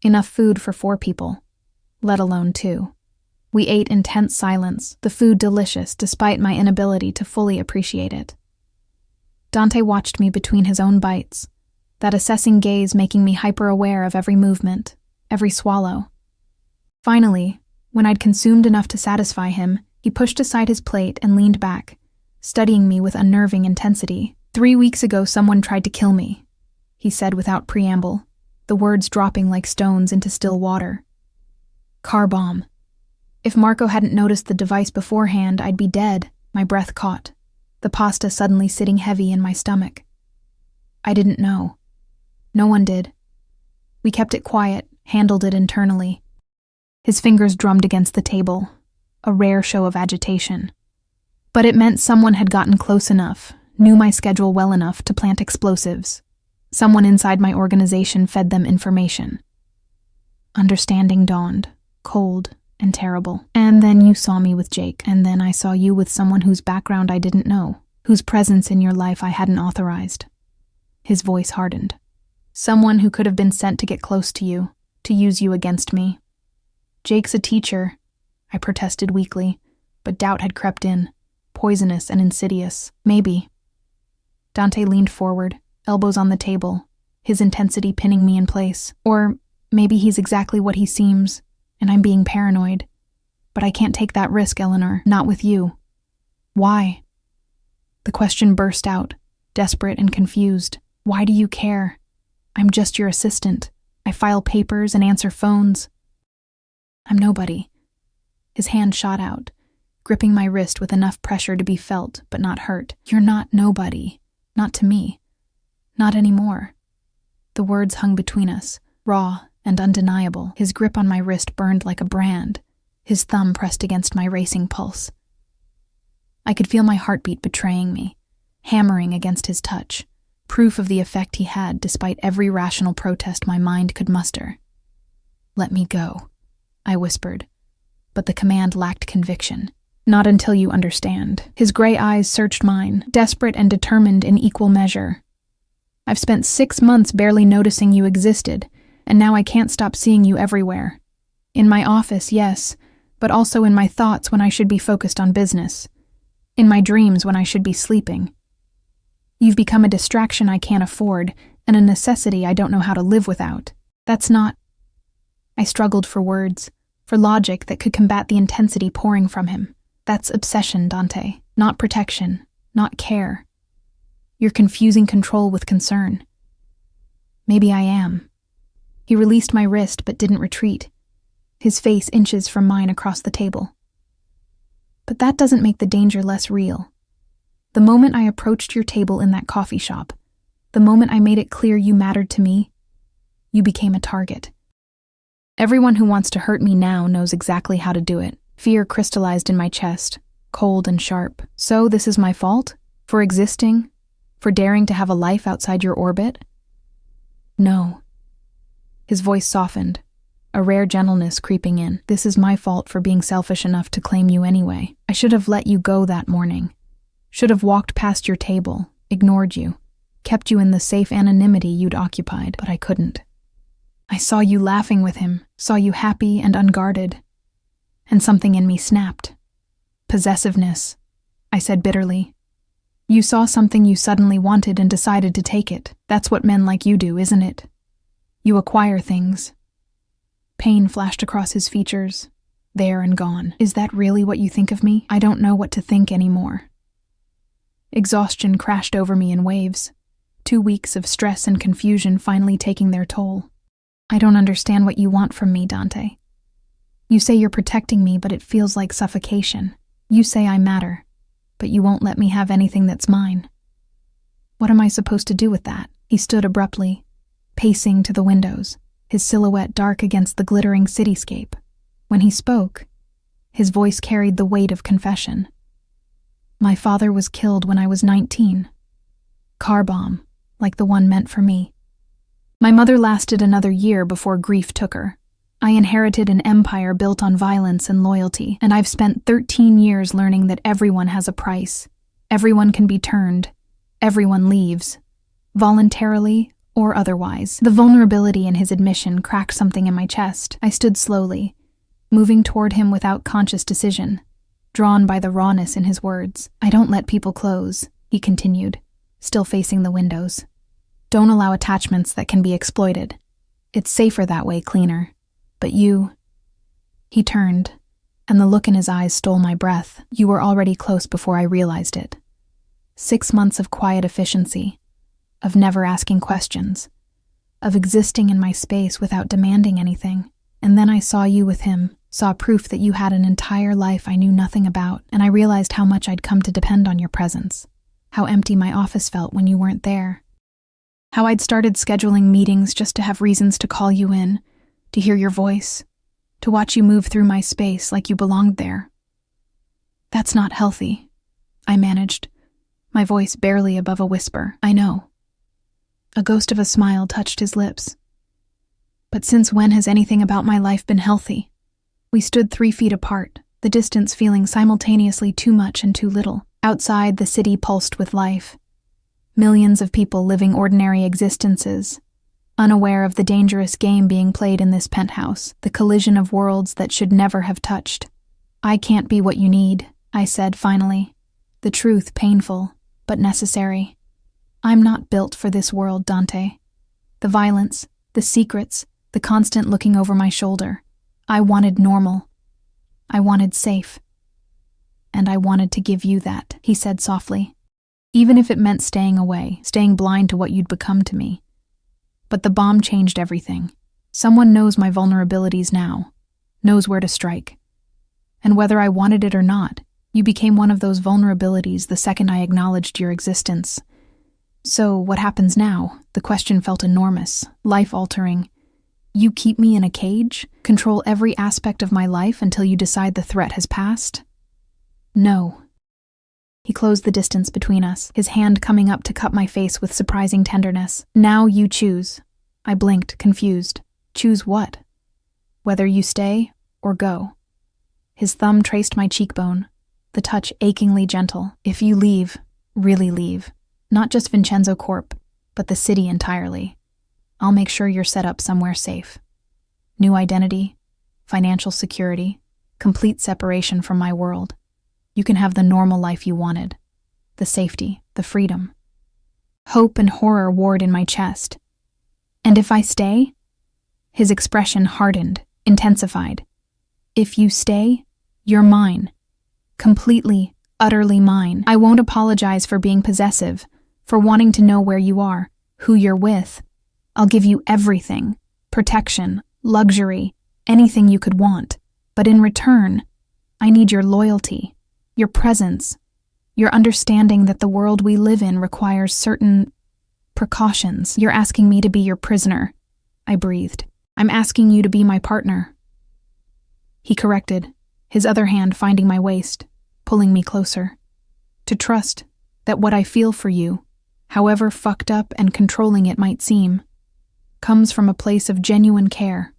Enough food for 4 people, let alone 2. We ate in tense silence, the food delicious despite my inability to fully appreciate it. Dante watched me between his own bites, that assessing gaze making me hyper-aware of every movement, every swallow. Finally, when I'd consumed enough to satisfy him, he pushed aside his plate and leaned back, studying me with unnerving intensity. "3 weeks ago someone tried to kill me," he said without preamble, the words dropping like stones into still water. "Car bomb. If Marco hadn't noticed the device beforehand, I'd be dead." My breath caught, the pasta suddenly sitting heavy in my stomach. I didn't know. No one did. We kept it quiet, handled it internally. His fingers drummed against the table, a rare show of agitation. But it meant someone had gotten close enough, knew my schedule well enough to plant explosives. Someone inside my organization fed them information. Understanding dawned, cold and terrible. And then you saw me with Jake, and then I saw you with someone whose background I didn't know, whose presence in your life I hadn't authorized. His voice hardened. Someone who could have been sent to get close to you, to use you against me. Jake's a teacher, I protested weakly, but doubt had crept in, poisonous and insidious. Maybe. Dante leaned forward, elbows on the table, his intensity pinning me in place. Or maybe he's exactly what he seems, and I'm being paranoid. But I can't take that risk, Eleanor, not with you. Why? The question burst out, desperate and confused. Why do you care? I'm just your assistant. I file papers and answer phones. I'm nobody. His hand shot out, gripping my wrist with enough pressure to be felt but not hurt. You're not nobody. Not to me. Not anymore. The words hung between us, raw and undeniable. His grip on my wrist burned like a brand, his thumb pressed against my racing pulse. I could feel my heartbeat betraying me, hammering against his touch, proof of the effect he had despite every rational protest my mind could muster. Let me go, I whispered, but the command lacked conviction. Not until you understand. His gray eyes searched mine, desperate and determined in equal measure. I've spent 6 months barely noticing you existed, and now I can't stop seeing you everywhere. In my office, yes, but also in my thoughts when I should be focused on business. In my dreams when I should be sleeping. You've become a distraction I can't afford, and a necessity I don't know how to live without. That's not... I struggled for words, for logic that could combat the intensity pouring from him. That's obsession, Dante, not protection, not care. You're confusing control with concern. Maybe I am. He released my wrist but didn't retreat, his face inches from mine across the table. But that doesn't make the danger less real. The moment I approached your table in that coffee shop, the moment I made it clear you mattered to me, you became a target. Everyone who wants to hurt me now knows exactly how to do it. Fear crystallized in my chest, cold and sharp. So this is my fault? For existing? For daring to have a life outside your orbit? No. His voice softened, a rare gentleness creeping in. This is my fault for being selfish enough to claim you anyway. I should have let you go that morning. Should have walked past your table, ignored you, kept you in the safe anonymity you'd occupied, but I couldn't. I saw you laughing with him, saw you happy and unguarded. And something in me snapped. Possessiveness, I said bitterly. You saw something you suddenly wanted and decided to take it. That's what men like you do, isn't it? You acquire things. Pain flashed across his features, there and gone. Is that really what you think of me? I don't know what to think anymore. Exhaustion crashed over me in waves, 2 weeks of stress and confusion finally taking their toll. I don't understand what you want from me, Dante. You say you're protecting me, but it feels like suffocation. You say I matter, but you won't let me have anything that's mine. What am I supposed to do with that? He stood abruptly, pacing to the windows, his silhouette dark against the glittering cityscape. When he spoke, his voice carried the weight of confession. My father was killed when I was 19. Car bomb, like the one meant for me. My mother lasted another year before grief took her. I inherited an empire built on violence and loyalty, and I've spent 13 years learning that everyone has a price. Everyone can be turned. Everyone leaves. Voluntarily or otherwise. The vulnerability in his admission cracked something in my chest. I stood slowly, moving toward him without conscious decision, drawn by the rawness in his words. I don't let people close, he continued, still facing the windows. Don't allow attachments that can be exploited. It's safer that way, cleaner. But you... He turned, and the look in his eyes stole my breath. You were already close before I realized it. 6 months of quiet efficiency, of never asking questions, of existing in my space without demanding anything. And then I saw you with him, saw proof that you had an entire life I knew nothing about, and I realized how much I'd come to depend on your presence, how empty my office felt when you weren't there. How I'd started scheduling meetings just to have reasons to call you in, to hear your voice, to watch you move through my space like you belonged there. That's not healthy, I managed, my voice barely above a whisper. I know. A ghost of a smile touched his lips. But since when has anything about my life been healthy? We stood 3 feet apart, the distance feeling simultaneously too much and too little. Outside, the city pulsed with life. Millions of people living ordinary existences, unaware of the dangerous game being played in this penthouse, the collision of worlds that should never have touched. I can't be what you need, I said finally, the truth painful, but necessary. I'm not built for this world, Dante. The violence, the secrets, the constant looking over my shoulder. I wanted normal. I wanted safe. And I wanted to give you that, he said softly. Even if it meant staying away, staying blind to what you'd become to me. But the bomb changed everything. Someone knows my vulnerabilities now, knows where to strike. And whether I wanted it or not, you became one of those vulnerabilities the second I acknowledged your existence. So what happens now? The question felt enormous, life-altering. You keep me in a cage, control every aspect of my life until you decide the threat has passed? No. He closed the distance between us, his hand coming up to cup my face with surprising tenderness. Now you choose. I blinked, confused. Choose what? Whether you stay or go. His thumb traced my cheekbone, the touch achingly gentle. If you leave, really leave. Not just Vincenzo Corp, but the city entirely. I'll make sure you're set up somewhere safe. New identity, financial security, complete separation from my world. You can have the normal life you wanted. The safety, the freedom. Hope and horror warred in my chest. And if I stay? His expression hardened, intensified. If you stay, you're mine. Completely, utterly mine. I won't apologize for being possessive, for wanting to know where you are, who you're with. I'll give you everything. Protection, luxury, anything you could want. But in return, I need your loyalty. Your presence, your understanding that the world we live in requires certain precautions. You're asking me to be your prisoner, I breathed. I'm asking you to be my partner. He corrected, his other hand finding my waist, pulling me closer. To trust that what I feel for you, however fucked up and controlling it might seem, comes from a place of genuine care.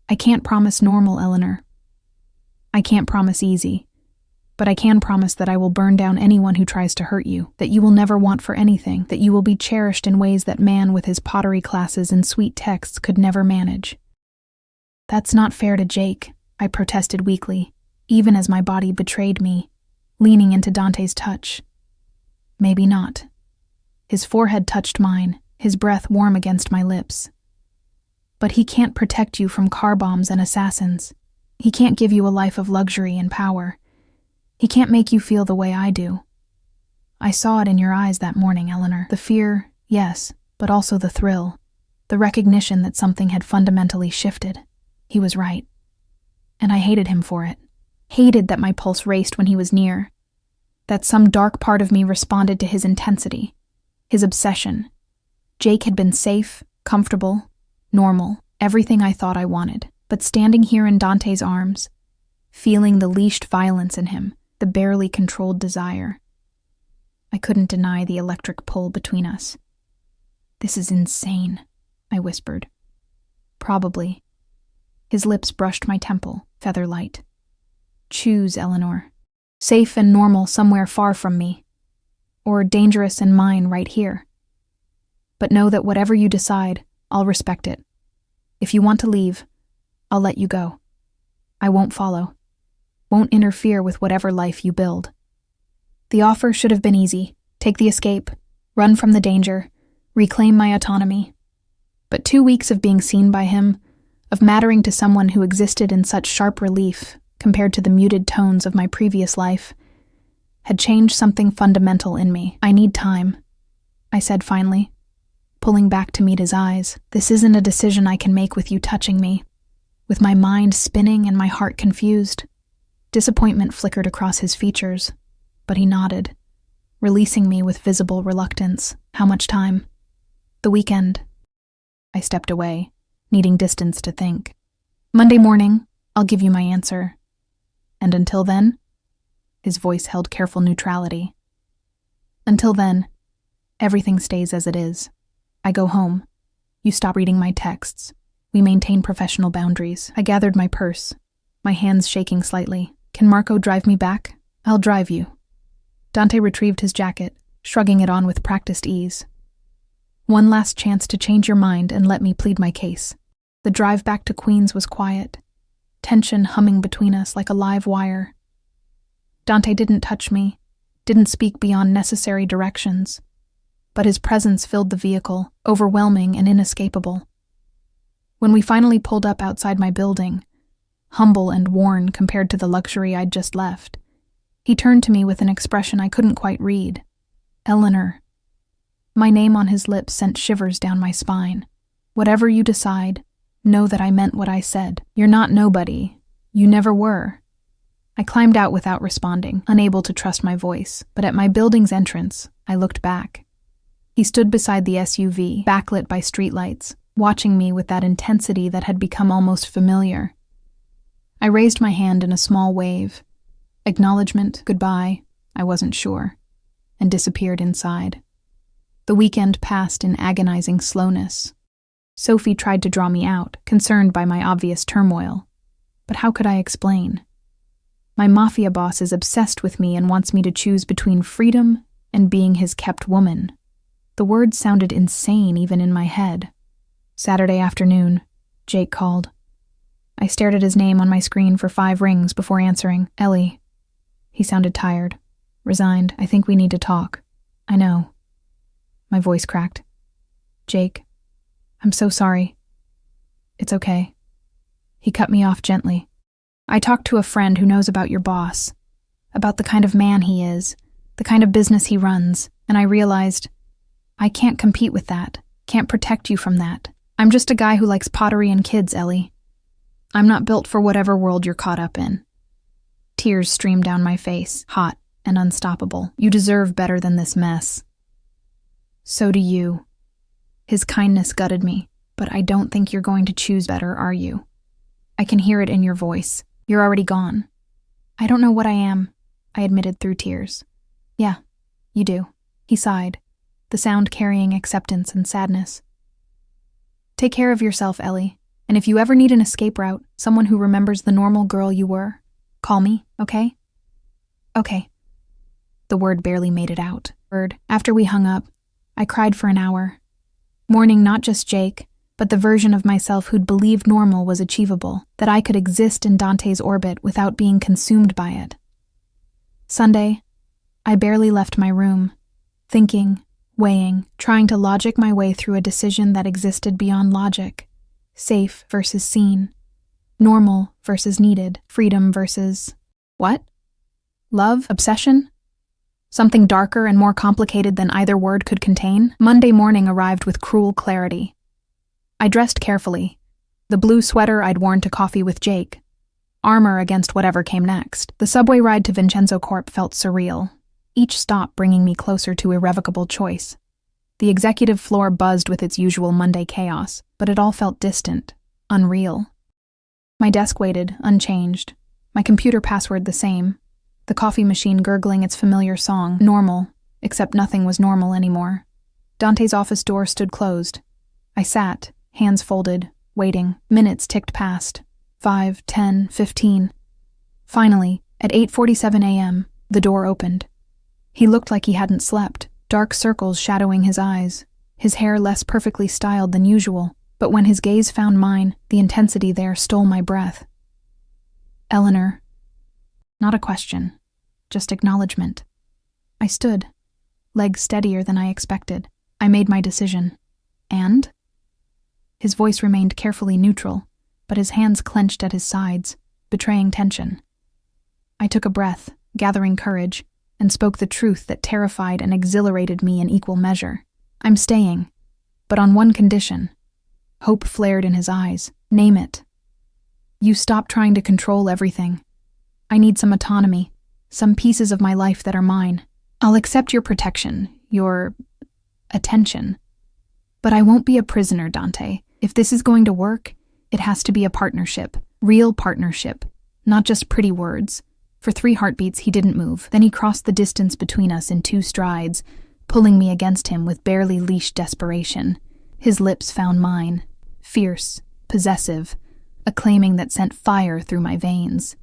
I can't promise normal, Eleanor. I can't promise easy. But I can promise that I will burn down anyone who tries to hurt you, that you will never want for anything, that you will be cherished in ways that man with his pottery classes and sweet texts could never manage. That's not fair to Jake, I protested weakly, even as my body betrayed me, leaning into Dante's touch. Maybe not. His forehead touched mine, his breath warm against my lips. But he can't protect you from car bombs and assassins. He can't give you a life of luxury and power. He can't make you feel the way I do. I saw it in your eyes that morning, Eleanor. The fear, yes, but also the thrill, the recognition that something had fundamentally shifted. He was right. And I hated him for it. Hated that my pulse raced when he was near, that some dark part of me responded to his intensity, his obsession. Jake had been safe, comfortable, normal, everything I thought I wanted. But standing here in Dante's arms, feeling the leashed violence in him, the barely controlled desire, I couldn't deny the electric pull between us. This is insane, I whispered. Probably. His lips brushed my temple, feather light. Choose, Eleanor. Safe and normal somewhere far from me, or dangerous and mine right here. But know that whatever you decide, I'll respect it. If you want to leave, I'll let you go. I won't follow. Won't interfere with whatever life you build. The offer should have been easy. Take the escape, run from the danger, reclaim my autonomy. But 2 weeks of being seen by him, of mattering to someone who existed in such sharp relief compared to the muted tones of my previous life, had changed something fundamental in me. I need time, I said finally, pulling back to meet his eyes. This isn't a decision I can make with you touching me, with my mind spinning and my heart confused. Disappointment flickered across his features, but he nodded, releasing me with visible reluctance. How much time? The weekend. I stepped away, needing distance to think. Monday morning, I'll give you my answer. And until then? His voice held careful neutrality. Until then, everything stays as it is. I go home. You stop reading my texts. We maintain professional boundaries. I gathered my purse, my hands shaking slightly. Can Marco drive me back? I'll drive you. Dante retrieved his jacket, shrugging it on with practiced ease. One last chance to change your mind and let me plead my case. The drive back to Queens was quiet, tension humming between us like a live wire. Dante didn't touch me, didn't speak beyond necessary directions, but his presence filled the vehicle, overwhelming and inescapable. When we finally pulled up outside my building, humble and worn compared to the luxury I'd just left, he turned to me with an expression I couldn't quite read. Eleanor. My name on his lips sent shivers down my spine. Whatever you decide, know that I meant what I said. You're not nobody. You never were. I climbed out without responding, unable to trust my voice, but at my building's entrance, I looked back. He stood beside the SUV, backlit by streetlights, watching me with that intensity that had become almost familiar. I raised my hand in a small wave. Acknowledgement, goodbye, I wasn't sure, and disappeared inside. The weekend passed in agonizing slowness. Sophie tried to draw me out, concerned by my obvious turmoil. But how could I explain? My mafia boss is obsessed with me and wants me to choose between freedom and being his kept woman. The words sounded insane even in my head. Saturday afternoon, Jake called. I stared at his name on my screen for 5 rings before answering. Ellie. He sounded tired, resigned. I think we need to talk. I know. My voice cracked. Jake, I'm so sorry. It's okay. He cut me off gently. I talked to a friend who knows about your boss, about the kind of man he is, the kind of business he runs, and I realized I can't compete with that, can't protect you from that. I'm just a guy who likes pottery and kids, Ellie. I'm not built for whatever world you're caught up in. Tears streamed down my face, hot and unstoppable. You deserve better than this mess. So do you. His kindness gutted me, but I don't think you're going to choose better, are you? I can hear it in your voice. You're already gone. I don't know what I am, I admitted through tears. Yeah, you do. He sighed, the sound carrying acceptance and sadness. Take care of yourself, Ellie, and if you ever need an escape route, someone who remembers the normal girl you were, call me, okay? Okay. The word barely made it out. After we hung up, I cried for an hour, mourning not just Jake, but the version of myself who'd believed normal was achievable, that I could exist in Dante's orbit without being consumed by it. Sunday, I barely left my room, thinking, weighing, trying to logic my way through a decision that existed beyond logic. Safe versus seen. Normal versus needed. Freedom versus... what? Love? Obsession? Something darker and more complicated than either word could contain? Monday morning arrived with cruel clarity. I dressed carefully. The blue sweater I'd worn to coffee with Jake. Armor against whatever came next. The subway ride to Vincenzo Corp felt surreal, each stop bringing me closer to irrevocable choice. The executive floor buzzed with its usual Monday chaos, but it all felt distant, unreal. My desk waited, unchanged. My computer password the same. The coffee machine gurgling its familiar song, normal, except nothing was normal anymore. Dante's office door stood closed. I sat, hands folded, waiting. Minutes ticked past. 5, 10, 15. Finally, at 8:47 a.m., the door opened. He looked like he hadn't slept, dark circles shadowing his eyes, his hair less perfectly styled than usual, but when his gaze found mine, the intensity there stole my breath. Eleanor. Not a question, just acknowledgement. I stood, legs steadier than I expected. I made my decision. And? His voice remained carefully neutral, but his hands clenched at his sides, betraying tension. I took a breath, gathering courage, and spoke the truth that terrified and exhilarated me in equal measure. I'm staying, but on one condition. Hope flared in his eyes. Name it. You stop trying to control everything. I need some autonomy, some pieces of my life that are mine. I'll accept your protection, your attention, But I won't be a prisoner, Dante. If this is going to work, it has to be a partnership. Real partnership. Not just pretty words. For 3 heartbeats, he didn't move. Then he crossed the distance between us in 2 strides, pulling me against him with barely leashed desperation. His lips found mine. Fierce, possessive, a claiming that sent fire through my veins.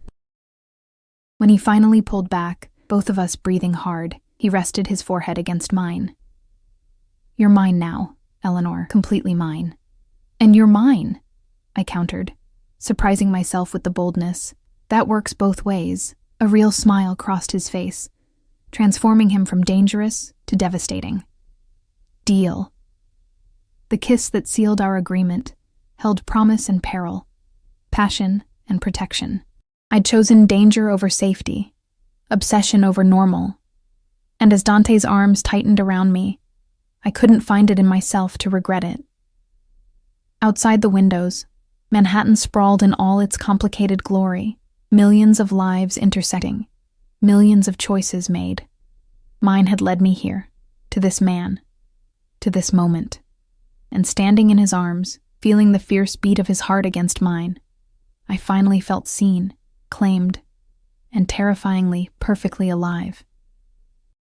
When he finally pulled back, both of us breathing hard, he rested his forehead against mine. "You're mine now, Eleanor, completely mine." "And you're mine," I countered, surprising myself with the boldness. That works both ways. A real smile crossed his face, transforming him from dangerous to devastating. Deal. The kiss that sealed our agreement held promise and peril, passion and protection. I'd chosen danger over safety, obsession over normal, and as Dante's arms tightened around me, I couldn't find it in myself to regret it. Outside the windows, Manhattan sprawled in all its complicated glory, millions of lives intersecting, millions of choices made. Mine had led me here, to this man, to this moment, and standing in his arms, feeling the fierce beat of his heart against mine, I finally felt seen, claimed, and terrifyingly, perfectly alive.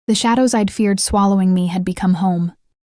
The shadows I'd feared swallowing me had become home,